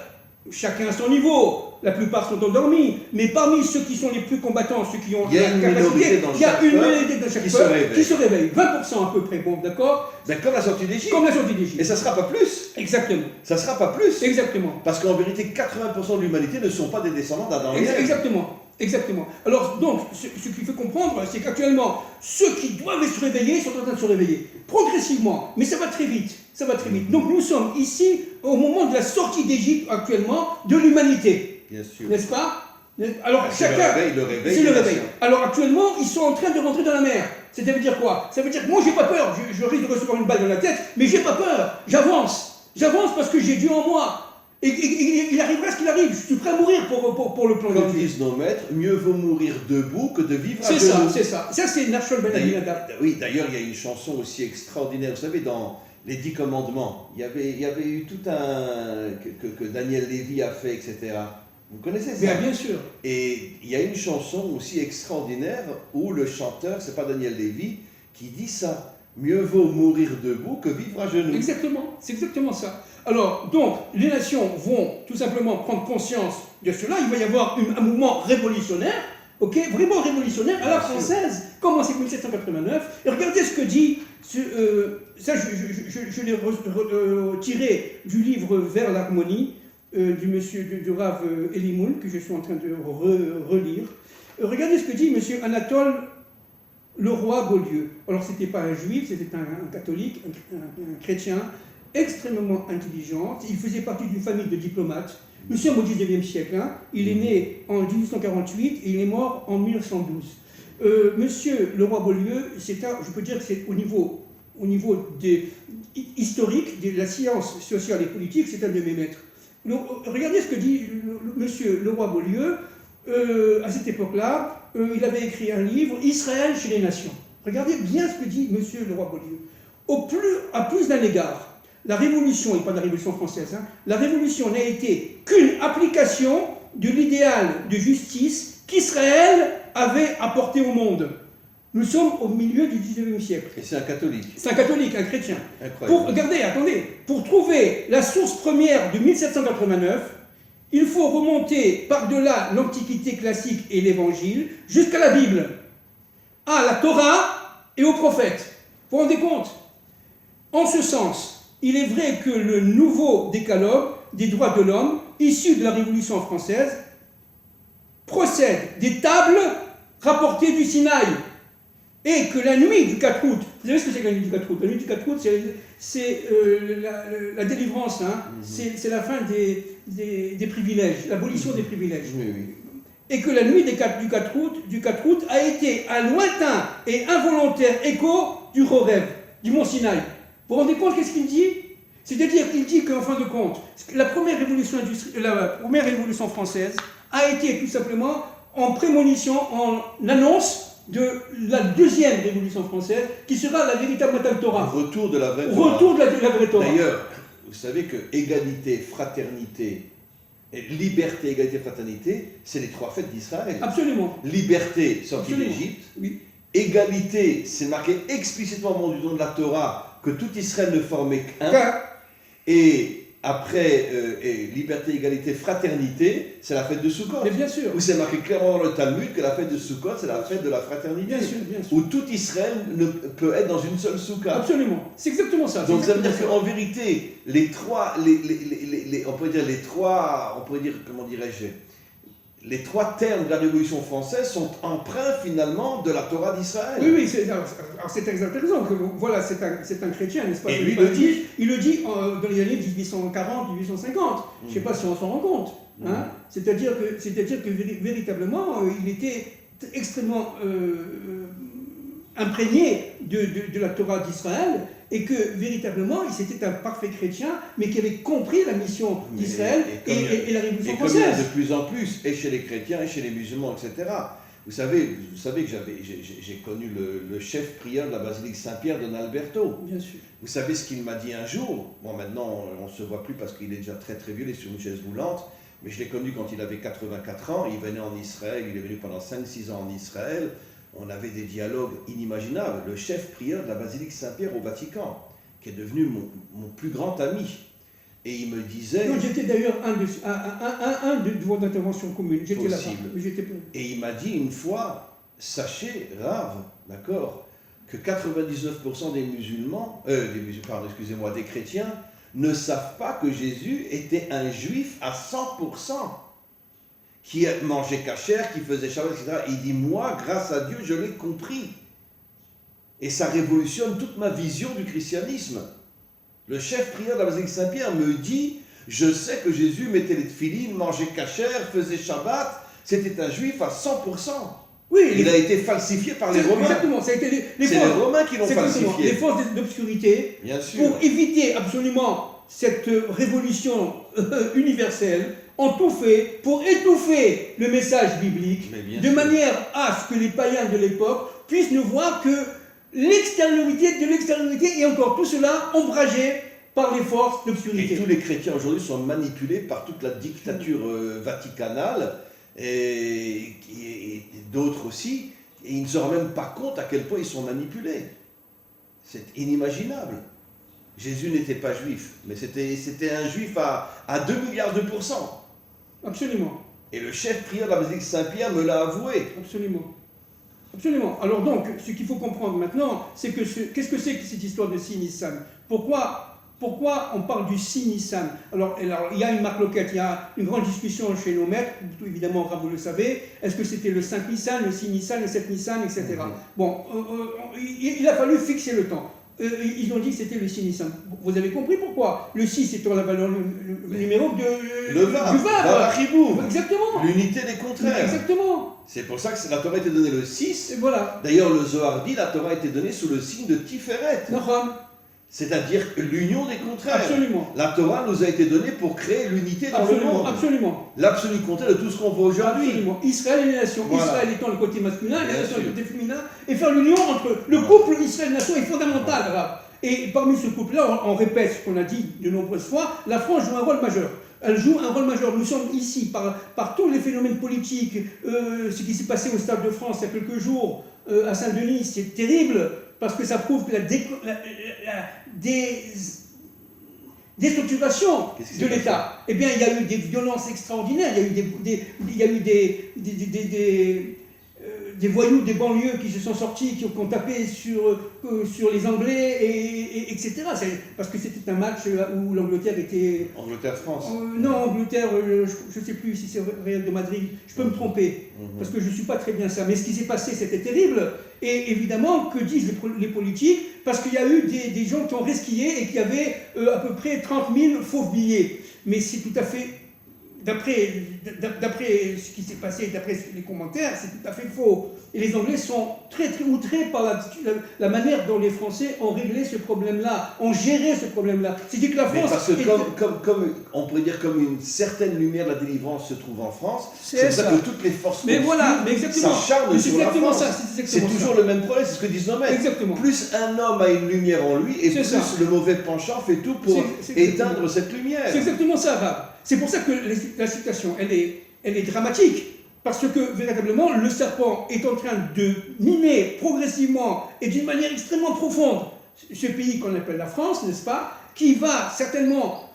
chacun à son niveau, la plupart sont endormis, mais parmi ceux qui sont les plus combattants, ceux qui ont la capacité, il y a une minorité dans chaque peuple qui se réveille. 20% à peu près, bon, d'accord? Ben, comme la sortie d'Égypte. Comme la sortie d'Égypte. Et ça ne sera pas plus. Exactement. Ça ne sera pas plus. Exactement. Parce qu'en vérité, 80% de l'humanité ne sont pas des descendants d'Adam et Ève. Exactement. Exactement. Alors, donc, ce qu'il faut comprendre, c'est qu'actuellement, ceux qui doivent se réveiller sont en train de se réveiller. Progressivement, mais ça va très vite. Ça va très vite. Donc, nous sommes ici au moment de la sortie d'Égypte, actuellement, de l'humanité. Bien sûr. N'est-ce pas? Alors, C'est chacun. le réveil. C'est le réveil. Alors, actuellement, ils sont en train de rentrer dans la mer. Ça veut dire quoi? Ça veut dire que moi, j'ai pas peur. Je risque de recevoir une balle dans la tête, mais j'ai pas peur. J'avance. J'avance parce que j'ai Dieu en moi. Et il arrivera ce qu'il arrive. Je suis prêt à mourir pour le plan de Comme Dieu. disent nos maîtres, mieux vaut mourir debout que de vivre à C'est genoux. ça, c'est ça. Ça, c'est Nachshon Ben Aminadab. Oui, d'ailleurs, il y a une chanson aussi extraordinaire. Vous savez, dans les 10 commandements, il y avait eu tout un... que Daniel Lévy a fait, etc. Vous connaissez ça? Bien sûr. Et il y a une chanson aussi extraordinaire où le chanteur, c'est pas Daniel Lévy, qui dit ça. Mieux vaut mourir debout que vivre à genoux. Exactement, c'est exactement ça. Alors, donc, les nations vont tout simplement prendre conscience de cela. Il va y avoir un mouvement révolutionnaire, ok, vraiment révolutionnaire, à la française, commencé en 1789. Et regardez ce que dit, ça je l'ai tiré du livre Vers l'harmonie, du Rav Elimoun, que je suis en train de relire. Regardez ce que dit monsieur Anatole Leroy-Beaulieu. Alors, ce n'était pas un juif, c'était un catholique, un chrétien, extrêmement intelligent. Il faisait partie d'une famille de diplomates. Nous sommes au 19e siècle. Hein. Il est né en 1848 et il est mort en 1912. Monsieur Leroy-Beaulieu, je peux dire que c'est au niveau historique de la science sociale et politique, c'est un de mes maîtres. Regardez ce que dit monsieur Leroy-Beaulieu. À cette époque-là, il avait écrit un livre, Israël chez les nations. Regardez bien ce que dit M. Leroy-Beaulieu. À plus d'un égard, la révolution, et pas de la révolution française, hein, la révolution n'a été qu'une application de l'idéal de justice qu'Israël avait apporté au monde. Nous sommes au milieu du 19e siècle. Et c'est un catholique. C'est un catholique, un chrétien. Incroyable. Attendez, pour trouver la source première de 1789, il faut remonter par-delà l'Antiquité classique et l'Évangile jusqu'à la Bible, à la Torah et aux prophètes. Vous vous rendez compte? En ce sens, il est vrai que le nouveau décalogue des droits de l'homme, issu de la Révolution française, procède des tables rapportées du Sinaï, et que la nuit du 4 août, vous savez ce que c'est que la nuit du 4 août? La nuit du 4 août, c'est la délivrance, hein. C'est la fin des privilèges, l'abolition des privilèges. Oui. Et que la nuit du 4 août a été un lointain et involontaire écho du Horeb, du mont Sinaï. Vous vous rendez compte qu'est-ce qu'il dit? C'est-à-dire qu'il dit qu'en fin de compte, la première révolution française a été tout simplement en prémonition, en annonce de la deuxième révolution française, qui sera la véritable Matan Torah. Retour de la vraie Torah. Retour de la vraie Torah. D'ailleurs, vous savez que égalité, fraternité, et liberté, égalité, fraternité, c'est les trois fêtes d'Israël. Absolument. Liberté, sortie d'Égypte. Oui. Égalité, c'est marqué explicitement au moment du don de la Torah que tout Israël ne formait qu'un. Et après, liberté, égalité, fraternité, c'est la fête de Sukkot. Mais bien sûr. Où c'est marqué clairement dans le Talmud que la fête de Sukkot, c'est la fête de la fraternité. Bien sûr, bien sûr. Où tout Israël ne peut être dans une seule soukha. Absolument. C'est exactement ça. Donc ça veut dire qu'en vérité, les trois termes de la Révolution française sont empreints finalement de la Torah d'Israël. Oui, c'est très intéressant. Voilà, c'est un chrétien, n'est-ce pas? Et lui, il le dit dans les années 1840, 1850. Je ne sais pas si on s'en rend compte. Hein. C'est-à-dire que véritablement, il était extrêmement imprégné de la Torah d'Israël, et que véritablement, c'était un parfait chrétien, mais qui avait compris la mission d'Israël et la Révolution française. Et comme il y a de plus en plus, et chez les chrétiens, et chez les musulmans, etc. Vous savez que j'ai connu le chef prieur de la basilique Saint-Pierre, Don Alberto. Bien sûr. Vous savez ce qu'il m'a dit un jour? Bon, maintenant, on ne se voit plus parce qu'il est déjà très très vieux, il est sur une chaise roulante, mais je l'ai connu quand il avait 84 ans, il venait en Israël, il est venu pendant 5-6 ans en Israël. On avait des dialogues inimaginables. Le chef prieur de la basilique Saint-Pierre au Vatican, qui est devenu mon plus grand ami. Et il me disait... Non, j'étais d'ailleurs un de vos interventions communes. J'étais là-bas. Et il m'a dit une fois, sachez, Rav, d'accord, que 99% des des chrétiens, ne savent pas que Jésus était un juif à 100%. qui mangeait cachère, qui faisait Shabbat, etc. Et il dit, moi, grâce à Dieu, je l'ai compris. Et ça révolutionne toute ma vision du christianisme. Le chef prieur de la basilique Saint-Pierre me dit, je sais que Jésus mettait les tefilines, mangeait cachère, faisait Shabbat, c'était un juif à 100%. Oui, il a été falsifié par les Romains. Exactement, ça a été c'est les Romains qui l'ont falsifié. Les forces d'obscurité, bien sûr, pour éviter absolument cette révolution universelle, ont tout fait pour étouffer le message biblique, de manière à ce que les païens de l'époque puissent ne voir que l'extériorité de l'extériorité, et encore tout cela ombragé par les forces d'obscurité. Et tous les chrétiens aujourd'hui sont manipulés par toute la dictature vaticanale, et d'autres aussi, et ils ne se rendent même pas compte à quel point ils sont manipulés. C'est inimaginable. Jésus n'était pas juif, mais c'était un juif à 2 milliards de pourcents. Absolument. Et le chef prieur de la basilique Saint-Pierre me l'a avoué. Absolument. Absolument. Alors donc, ce qu'il faut comprendre maintenant, c'est que qu'est-ce que c'est que cette histoire de Si-Nissan? Pourquoi on parle du Si-Nissan? Alors, il y a une marque locale, il y a une grande discussion chez nos maîtres, évidemment, Rav, vous le savez. Est-ce que c'était le 5 Nissan, le 6 Nissan, le 7 Nissan, etc. Bon, il a fallu fixer le temps. Ils ont dit que c'était le 6 Nissan. Vous avez compris pourquoi? Le 6 c'est la valeur, le numéro le Vav. Exactement. L'unité des contraires. Exactement. C'est pour ça que la Torah a été donnée le 6. Et voilà. D'ailleurs, le Zohar dit la Torah a été donnée sous le signe de Tiferet. C'est-à-dire l'union des contraires. Absolument. La Torah nous a été donnée pour créer l'unité dans le monde. Absolument. L'absolu contraire de tout ce qu'on voit aujourd'hui. Absolument. Israël et les nations. Voilà. Israël étant le côté masculin, les nations le côté féminin. Et faire l'union entre le couple Israël-nation est fondamental. Voilà. Et parmi ce couple-là, on répète ce qu'on a dit de nombreuses fois, la France joue un rôle majeur. Elle joue un rôle majeur. Nous sommes ici, par tous les phénomènes politiques, ce qui s'est passé au Stade de France il y a quelques jours, à Saint-Denis, c'est terrible, parce que ça prouve que la déstructuration de l'État, eh bien, il y a eu des violences extraordinaires, il y a eu des voyous des banlieues qui se sont sortis, qui ont tapé sur les Anglais, etc. Parce que c'était un match où l'Angleterre était... Angleterre-France non, Angleterre, je ne sais plus si c'est Real de Madrid, je peux me tromper, parce que je ne suis pas très bien ça. Mais ce qui s'est passé, c'était terrible. Et évidemment, que disent les politiques? Parce qu'il y a eu des gens qui ont resquillé et qui avaient à peu près 30 000 faux billets. Mais c'est tout à fait... D'après ce qui s'est passé, d'après les commentaires, c'est tout à fait faux. Et les Anglais sont très outrés par la manière dont les Français ont réglé ce problème-là, ont géré ce problème-là. C'est-à-dire que la France... Mais parce que comme on pourrait dire comme une certaine lumière de la délivrance se trouve en France, c'est pour ça que toutes les forces s'acharnent sur la France. C'est toujours le même problème, c'est ce que disent nos maîtres. Exactement. Plus un homme a une lumière en lui, et plus le mauvais penchant fait tout pour éteindre cette lumière. C'est exactement ça, Rav. C'est pour ça que la situation, elle est dramatique. Parce que, véritablement, le serpent est en train de miner progressivement et d'une manière extrêmement profonde ce pays qu'on appelle la France, n'est-ce pas? Qui va certainement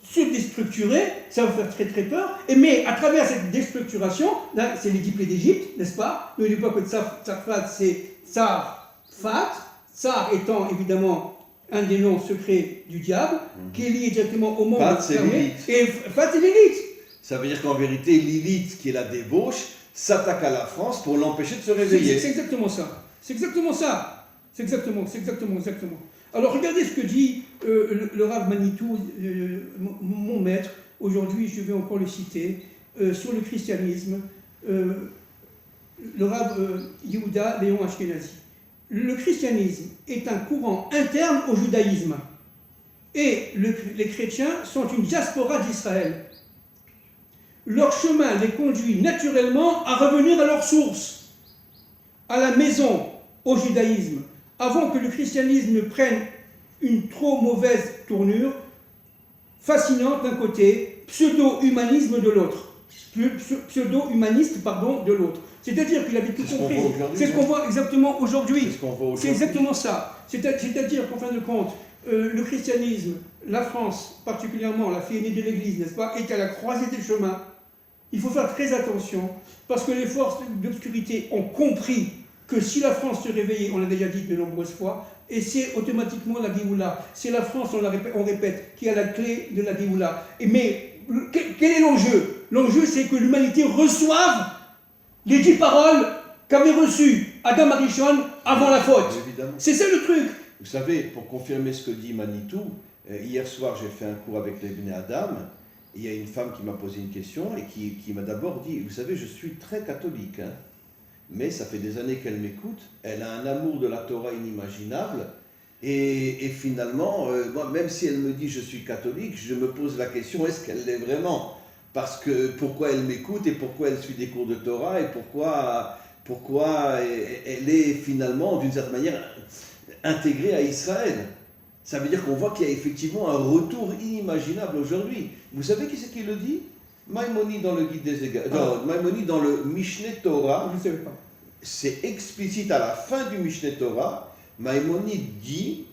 se déstructurer, ça va faire très très peur. Mais à travers cette déstructuration, là, c'est les diplômes d'Égypte, n'est-ce pas? N'oubliez pas que Tsarfat, c'est Tsar-Fat. Tsar étant évidemment un des noms secrets du diable, qui est lié directement au monde fermé. Et Fat, c'est Lilith. Ça veut dire qu'en vérité, Lilith, qui est la débauche, s'attaque à la France pour l'empêcher de se réveiller. C'est exactement ça. C'est exactement ça. C'est exactement. Alors regardez ce que dit le Rav Manitou, mon maître. Aujourd'hui, je vais encore le citer, sur le christianisme. Le Rav Yehuda Léon Ashkenazi. Le christianisme est un courant interne au judaïsme. Et les chrétiens sont une diaspora d'Israël. Leur chemin les conduit naturellement à revenir à leur source, à la maison, au judaïsme, avant que le christianisme ne prenne une trop mauvaise tournure, fascinante d'un côté, pseudo-humanisme de l'autre. Pseudo-humaniste, de l'autre. C'est-à-dire qu'il avait tout compris. C'est ce qu'on voit exactement aujourd'hui. C'est exactement ça. C'est-à-dire qu'en fin de compte, le christianisme, la France particulièrement, la fille aînée de l'Église, n'est-ce pas, est à la croisée des chemins. Il faut faire très attention, parce que les forces d'obscurité ont compris que si la France se réveillait, on l'a déjà dit de nombreuses fois, et c'est automatiquement la Géoula. C'est la France, on répète, qui a la clé de la Géoula. Mais quel est l'enjeu? L'enjeu, c'est que l'humanité reçoive les 10 paroles qu'avait reçues Adam Arishon avant la faute. Évidemment. C'est ça le truc. Vous savez, pour confirmer ce que dit Manitou, hier soir j'ai fait un cours avec les Bnei Adam, et il y a une femme qui m'a posé une question et qui m'a d'abord dit, vous savez, je suis très catholique, hein, mais ça fait des années qu'elle m'écoute, elle a un amour de la Torah inimaginable, et finalement, moi, même si elle me dit je suis catholique, je me pose la question, est-ce qu'elle l'est vraiment? Parce que pourquoi elle m'écoute et pourquoi elle suit des cours de Torah et pourquoi elle est finalement, d'une certaine manière, intégrée à Israël. Ça veut dire qu'on voit qu'il y a effectivement un retour inimaginable aujourd'hui. Vous savez qui c'est qui le dit? Maïmonide dans le Guide des Égards, Maïmonide dans le Mishneh Torah. Je ne savais pas. C'est explicite à la fin du Mishneh Torah. Maïmonide dit,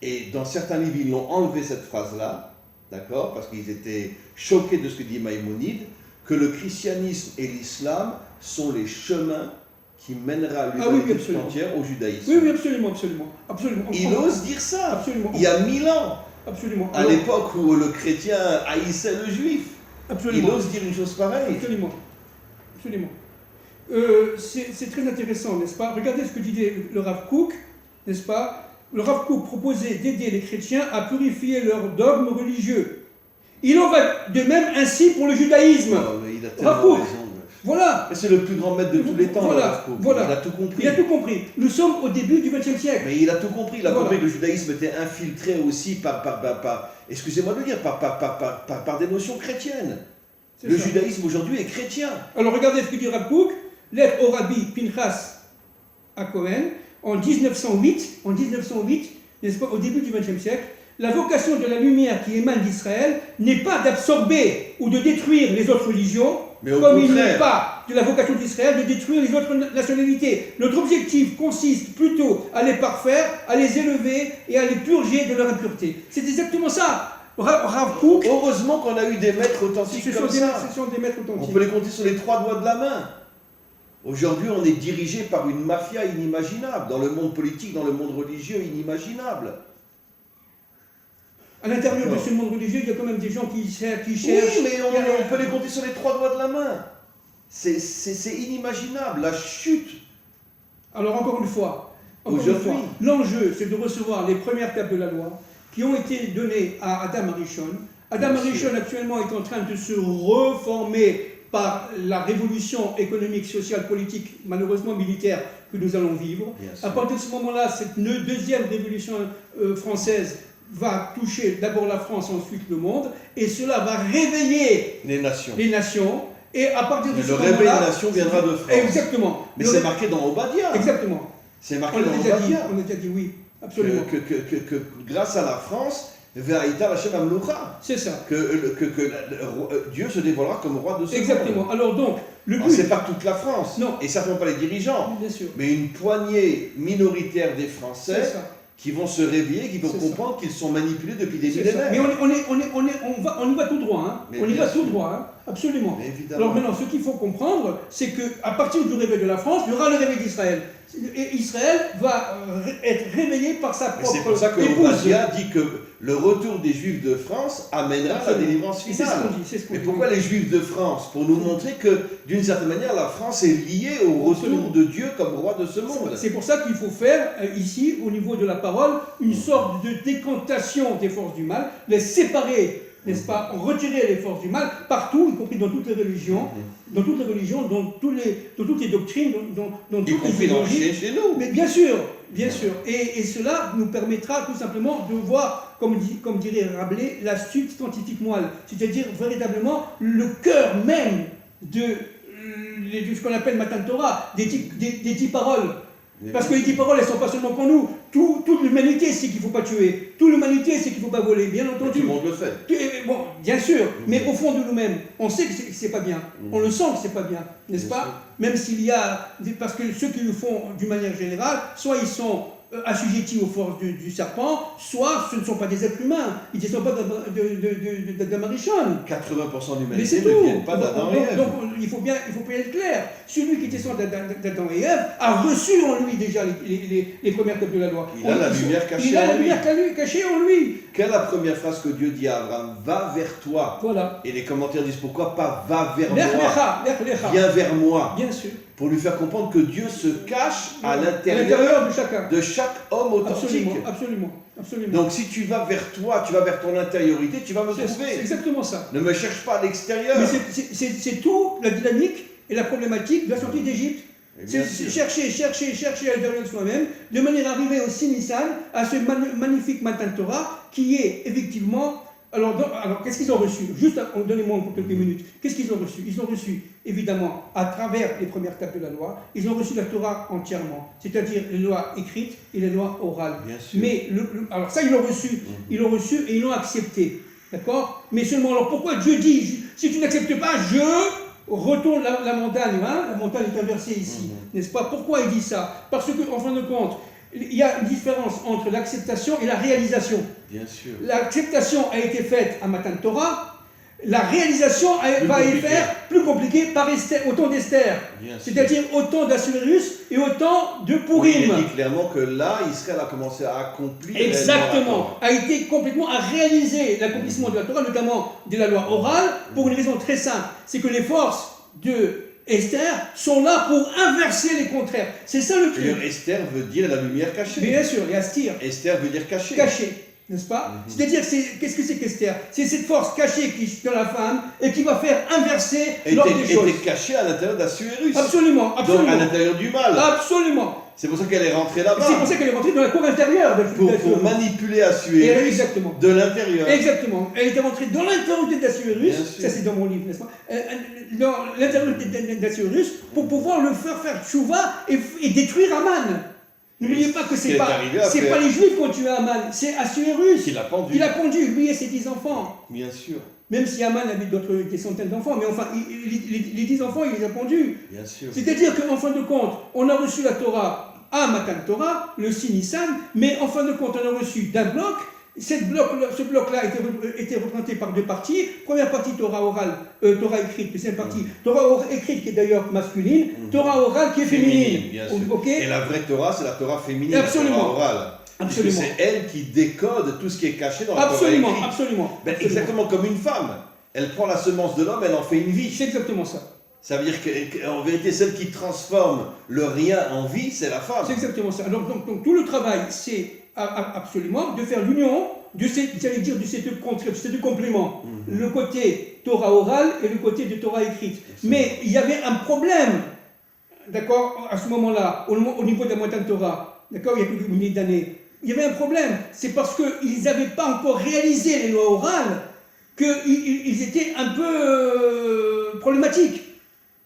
et dans certains livres ils l'ont enlevé cette phrase-là, d'accord, parce qu'ils étaient choqués de ce que dit Maïmonide, que le christianisme et l'islam sont les chemins qui mènera l'humanité entière au judaïsme. Oui, oui, absolument. Il ose dire ça. Absolument. Il y a 1000 ans. Absolument. À l'époque où le chrétien haïssait le juif. Absolument. Il ose dire une chose pareille. Absolument. C'est très intéressant, n'est-ce pas? Regardez ce que disait le Rav Kook, n'est-ce pas? Le Rav Kook proposait d'aider les chrétiens à purifier leurs dogmes religieux. Il en va de même ainsi pour le judaïsme. Non, mais il a tellement raison. Voilà. C'est le plus grand maître de tous les temps. Voilà. Il a tout compris. Il a tout compris. Nous sommes au début du XXe siècle. Mais il a tout compris. Il a compris que le judaïsme était infiltré aussi excusez-moi de le dire, par des notions chrétiennes. Le judaïsme aujourd'hui est chrétien. Alors regardez ce que dit Rav Kook, lettre au Rabbi Pinchas à Cohen, en 1908, n'est-ce pas, au début du XXe siècle. La vocation de la lumière qui émane d'Israël n'est pas d'absorber ou de détruire les autres religions, comme il n'est pas de la vocation d'Israël de détruire les autres nationalités. Notre objectif consiste plutôt à les parfaire, à les élever et à les purger de leur impureté. C'est exactement ça. Rav Kook. Heureusement qu'on a eu des maîtres authentiques comme ça. Ce sont des maîtres authentiques. On peut les compter sur les 3 doigts de la main. Aujourd'hui, on est dirigé par une mafia inimaginable, dans le monde politique, dans le monde religieux, inimaginable. À l'intérieur de ce monde religieux, il y a quand même des gens qui cherchent. Oui, mais on peut les compter sur les 3 doigts de la main. C'est inimaginable, la chute. Alors encore une fois, l'enjeu, c'est de recevoir les premières tables de la loi qui ont été données à Adam Arishon. Adam Arishon actuellement est en train de se reformer par la révolution économique, sociale, politique, malheureusement militaire que nous allons vivre. À partir de ce moment-là, cette deuxième révolution française va toucher d'abord la France, ensuite le monde, et cela va réveiller les nations. Et à partir de ce moment-là, le réveil des nations viendra de France. Exactement. Mais c'est marqué dans Obadiah. Exactement. C'est marqué dans Obadiah. On a déjà dit oui, absolument. Que grâce à la France, Ve'aïta Hashem Amloucha. C'est ça. Que Dieu se dévoilera comme roi de ce monde. Exactement. Alors donc, le but... c'est pas toute la France. Non. Et certainement pas les dirigeants. Bien sûr. Mais une poignée minoritaire des Français qui vont se réveiller, qui vont comprendre qu'ils sont manipulés depuis des millénaires. Mais on y va tout droit. Hein. On y va tout droit. Hein. Absolument. Alors maintenant, ce qu'il faut comprendre, c'est qu'à partir du réveil de la France, il y aura le réveil d'Israël. Et Israël va être réveillé par sa propre épouse. C'est pour ça que Obadiah dit que le retour des Juifs de France amènera la délivrance finale. C'est ce qu'on dit. Mais pourquoi les Juifs de France? Pour nous montrer que, d'une certaine manière, la France est liée au retour de Dieu comme roi de ce monde. C'est pour ça qu'il faut faire, ici, au niveau de la parole, une sorte de décantation des forces du mal, les séparer, n'est-ce pas, retirer les forces du mal partout, y compris dans toutes les religions, dans toutes les doctrines, dans toutes les idéologies. Chez nous. Mais bien sûr. Et cela nous permettra tout simplement de voir, comme dirait Rabelais, la substantifique moelle, c'est-à-dire véritablement le cœur même de ce qu'on appelle Matan Torah, des 10 paroles. Parce que les 10 paroles, elles ne sont pas seulement pour nous. Toute l'humanité sait qu'il ne faut pas tuer. Toute l'humanité sait qu'il ne faut pas voler, bien entendu. Tout le monde le fait. Bon, bien sûr, mais au fond de nous-mêmes, on sait que c'est pas bien. On le sent que c'est pas bien, n'est-ce pas? Même s'il y a... Parce que ceux qui le font d'une manière générale, soit ils sont assujettis aux forces du serpent, soit ce ne sont pas des êtres humains, ils ne sont pas d'Amarichon. 80% de Mais c'est l'humanité ne tout. viennent pas d'Adam et Ève. Donc il faut bien être clair. Celui qui descend d'Adam et Ève a reçu en lui déjà les premières tables de la loi. Il a la lumière cachée Il a la en lui. lumière cachée en lui. Quelle est la première phrase que Dieu dit à Abraham? Va vers toi. Voilà. Et les commentaires disent pourquoi pas va vers moi. Lecha. Viens vers moi. Bien sûr. Pour lui faire comprendre que Dieu se cache à l'intérieur de chaque homme authentique. Absolument. Donc si tu vas vers toi, tu vas vers ton intériorité, tu vas me trouver. C'est exactement ça. Ne me cherche pas à l'extérieur. Mais c'est tout la dynamique et la problématique de la sortie d'Égypte. C'est chercher à l'intérieur de soi-même, de manière à arriver au Sinissan, à ce magnifique Matan Torah, qui est effectivement... Alors qu'est-ce qu'ils ont reçu? Juste, donnez-moi encore quelques minutes. Qu'est-ce qu'ils ont reçu? Ils ont reçu, évidemment, à travers les premières tables de la loi, ils ont reçu la Torah entièrement, c'est-à-dire les lois écrites et les lois orales. Bien sûr. Mais, alors ça, ils l'ont reçu. Ils l'ont reçu et ils l'ont accepté. D'accord? Mais seulement, alors pourquoi Dieu dit, si tu n'acceptes pas, je retourne la montagne, hein? La montagne est inversée ici, n'est-ce pas? Pourquoi il dit ça? Parce qu'en fin de compte, il y a une différence entre l'acceptation et la réalisation. Bien sûr. L'acceptation a été faite à Matan Torah, la réalisation va être faite plus compliquée par au temps d'Esther, c'est-à-dire au temps d'Assuérus et au temps de Purim. Oui, il dit clairement que là, Israël a commencé à accomplir. Exactement, a été complètement à réaliser l'accomplissement de la Torah, notamment de la loi orale, pour une raison très simple, c'est que les forces de Esther sont là pour inverser les contraires. C'est ça le truc. Esther veut dire la lumière cachée. Bien sûr, et Astir. Esther veut dire caché. Caché, n'est-ce pas? C'est-à-dire, qu'est-ce que c'est qu'Esther? C'est cette force cachée qui est dans la femme et qui va faire inverser l'ordre des choses. Elle était cachée à l'intérieur d'Assuérus. Absolument. Donc à l'intérieur du mal. Absolument. C'est pour ça qu'elle est rentrée là-bas. C'est pour ça qu'elle est rentrée dans la cour intérieure. Pour manipuler Assuérus. Exactement. De l'intérieur. Exactement. Elle était rentrée dans l'intériorité d'Assuérus. Ça, c'est dans mon livre, n'est-ce pas? Dans l'intériorité d'Assuérus pour pouvoir le faire tchouva et détruire Aman. N'oubliez pas que c'est pas les Juifs qui ont tué Aman, c'est Assuérus qui l'a pendu. Qui l'a pendu, lui et ses 10 enfants. Bien sûr. Même si Aman avait des centaines d'enfants, mais enfin, les 10 enfants, il les a pendus. Bien sûr. C'est-à-dire qu'en fin de compte, on a reçu la Torah à Matan Torah, le Sinissan, mais en fin de compte, on a reçu d'un bloc. Ce bloc-là était représenté par deux parties. Première partie, Torah orale, Torah écrite. Deuxième partie, Torah écrite qui est d'ailleurs masculine, Torah orale qui est féminine. Bien sûr. Okay. Et la vraie Torah, c'est la Torah féminine, absolument. la Torah orale. Absolument. C'est elle qui décode tout ce qui est caché dans la Torah écrite. Absolument. Exactement comme une femme. Elle prend la semence de l'homme, elle en fait une vie. C'est exactement ça. Ça veut dire qu'en vérité, celle qui transforme le rien en vie, c'est la femme. C'est exactement ça. Donc tout le travail, c'est absolument de faire l'union de ces deux compléments. Le côté Torah orale et le côté de Torah écrite. Mais il y avait un problème, d'accord, à ce moment-là, au niveau de la Matan Torah, d'accord, il y a quelques milliers d'années. Il y avait un problème. C'est parce qu'ils n'avaient pas encore réalisé les lois orales qu'ils étaient un peu problématiques.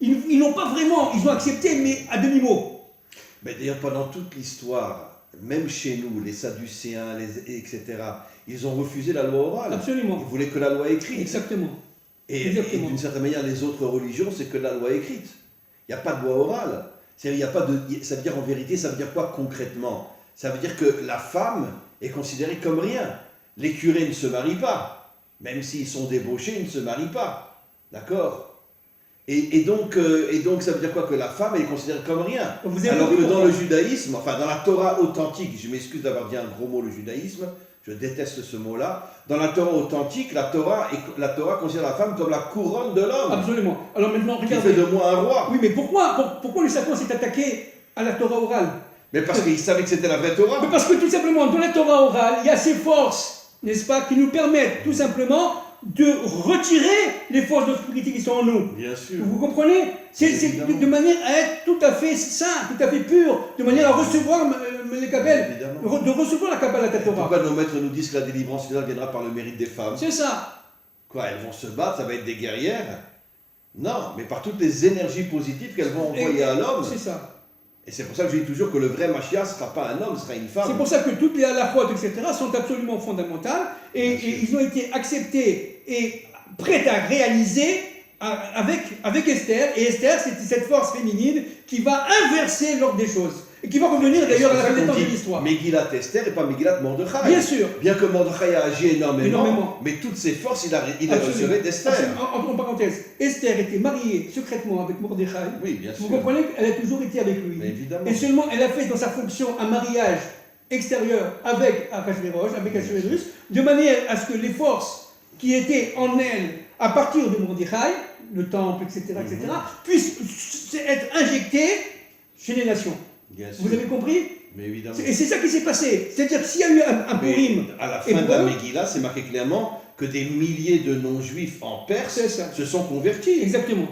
Ils n'ont pas vraiment, ils ont accepté, mais à demi-mot. Mais d'ailleurs, pendant toute l'histoire, même chez nous, les Sadducéens, etc., ils ont refusé la loi orale. Absolument. Ils voulaient que la loi écrite. Exactement. Et d'une certaine manière, les autres religions, c'est que la loi écrite. Il n'y a pas de loi orale. Ça veut dire en vérité, ça veut dire quoi concrètement? Ça veut dire que la femme est considérée comme rien. Les curés ne se marient pas. Même s'ils sont débauchés, ils ne se marient pas. D'accord? Et donc, ça veut dire quoi? Que la femme, elle est considérée comme rien. Alors que dans le judaïsme, enfin dans la Torah authentique, je m'excuse d'avoir dit un gros mot, le judaïsme, je déteste ce mot-là. Dans la Torah authentique, la Torah considère la femme comme la couronne de l'homme. Absolument. Alors maintenant, regardez. Qui fait de moi un roi. Oui, mais pourquoi le Satan s'est attaqué à la Torah orale? Mais parce qu'il savait que c'était la vraie Torah. Mais parce que tout simplement, dans la Torah orale, il y a ces forces, n'est-ce pas, qui nous permettent tout simplement de retirer les forces d'obscurité qui sont en nous. Bien sûr. Vous comprenez? C'est de manière à être tout à fait sain, tout à fait pur, de manière à recevoir les Kabbales, de recevoir la Kabbale à ta Torah. Pourquoi nos maîtres nous disent que la délivrance finale viendra par le mérite des femmes? C'est ça. Quoi, elles vont se battre, ça va être des guerrières? Non, mais par toutes les énergies positives qu'elles vont envoyer à l'homme. C'est ça. Et c'est pour ça que je dis toujours que le vrai Mashiach ne sera pas un homme, ce sera une femme. C'est pour ça que toutes les halachot, etc., sont absolument fondamentales et ils ont été acceptés et prêts à réaliser avec Esther. Et Esther, c'est cette force féminine qui va inverser l'ordre des choses. et qui va revenir d'ailleurs à la fin des temps de l'histoire. Megillat Esther et pas Megillat Mordechai. Bien sûr. Bien que Mordechai a agi énormément, mais toutes ses forces, il a reçu d'Esther. En parenthèse, Esther était mariée secrètement avec Mordechai. Oui, bien sûr. Vous comprenez qu'elle a toujours été avec lui. Mais évidemment. Et seulement, elle a fait dans sa fonction un mariage extérieur avec Achashverosh, avec Achashverosh, de manière à ce que les forces qui étaient en elle à partir de Mordechai, le temple, etc., puissent être injectées chez les nations. Bien sûr. Vous avez compris? Mais évidemment. Et c'est ça qui s'est passé. C'est-à-dire que s'il y a eu un Purim... À la fin de la Megillah, c'est marqué clairement que des milliers de non-juifs en Perse se sont convertis. Exactement.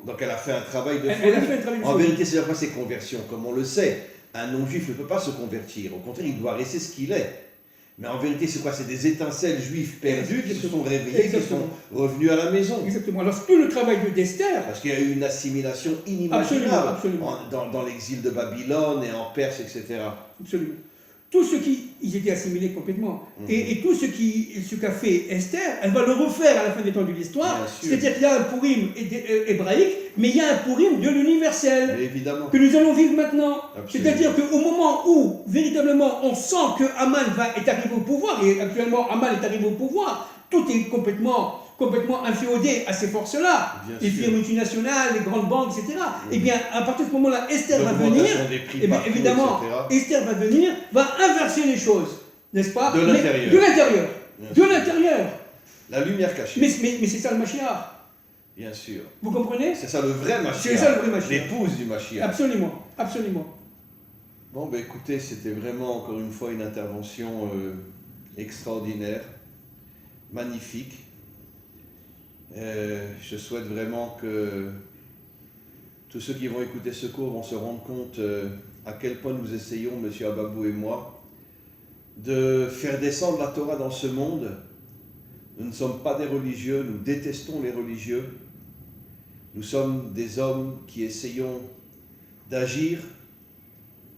Donc elle a fait un travail de folie. Elle a fait un travail de En folie. vérité, c'est quoi ces conversions? Comme on le sait, un non-juif ne peut pas se convertir. Au contraire, il doit rester ce qu'il est. Mais en vérité, c'est quoi? C'est des étincelles juives perdues qui se sont réveillées, qui sont revenues à la maison. Exactement. Alors tout le travail d'Esther... Parce qu'il y a eu une assimilation inimaginable Absolument. dans l'exil de Babylone et en Perse, etc. Absolument. Tout ce qui... Ils étaient assimilés complètement. Et tout ce qu'a fait Esther, elle va le refaire à la fin des temps de l'histoire. C'est-à-dire qu'il y a un Purim hébraïque, mais il y a un Purim de l'universel. Évidemment. Que nous allons vivre maintenant. C'est-à-dire qu'au moment où, véritablement, on sent que Haman est arrivé au pouvoir, et actuellement Haman est arrivé au pouvoir, tout est complètement inféodé à ces forces-là, les firmes multinationales, les grandes banques, etc. Et bien, à partir de ce moment-là, Esther va venir, et bien évidemment, Esther va venir, va inverser les choses, n'est-ce pas? De l'intérieur. De l'intérieur. La lumière cachée. Mais c'est ça le Mashiach. Bien sûr. Vous comprenez? C'est ça le vrai Mashiach. C'est ça le vrai Mashiach. L'épouse du Mashiach. Absolument. Bon, ben écoutez, c'était vraiment encore une fois une intervention extraordinaire, magnifique. Je souhaite vraiment que tous ceux qui vont écouter ce cours vont se rendre compte à quel point nous essayons, M. Ababou et moi, de faire descendre la Torah dans ce monde. Nous ne sommes pas des religieux, nous détestons les religieux. Nous sommes des hommes qui essayons d'agir,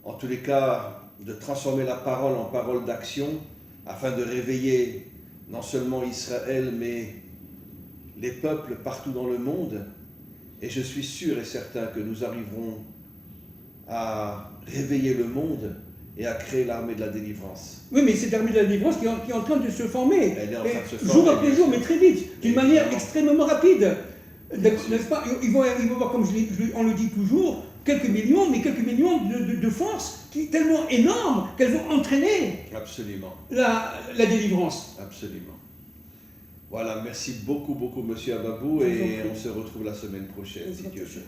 en tous les cas de transformer la parole en parole d'action, afin de réveiller non seulement Israël, mais les peuples partout dans le monde. Et je suis sûr et certain que nous arriverons à réveiller le monde et à créer l'armée de la délivrance. Oui, mais cette armée de la délivrance qui est en train de se former. Elle est en train de se former. Jour après jour, mais très vite, d'une manière extrêmement rapide. N'est-ce pas? Ils vont avoir, comme on le dit toujours, quelques millions de forces tellement énormes qu'elles vont entraîner la délivrance. Absolument. Voilà, merci beaucoup, Monsieur Ababou, et on se retrouve la semaine prochaine, si Dieu veut.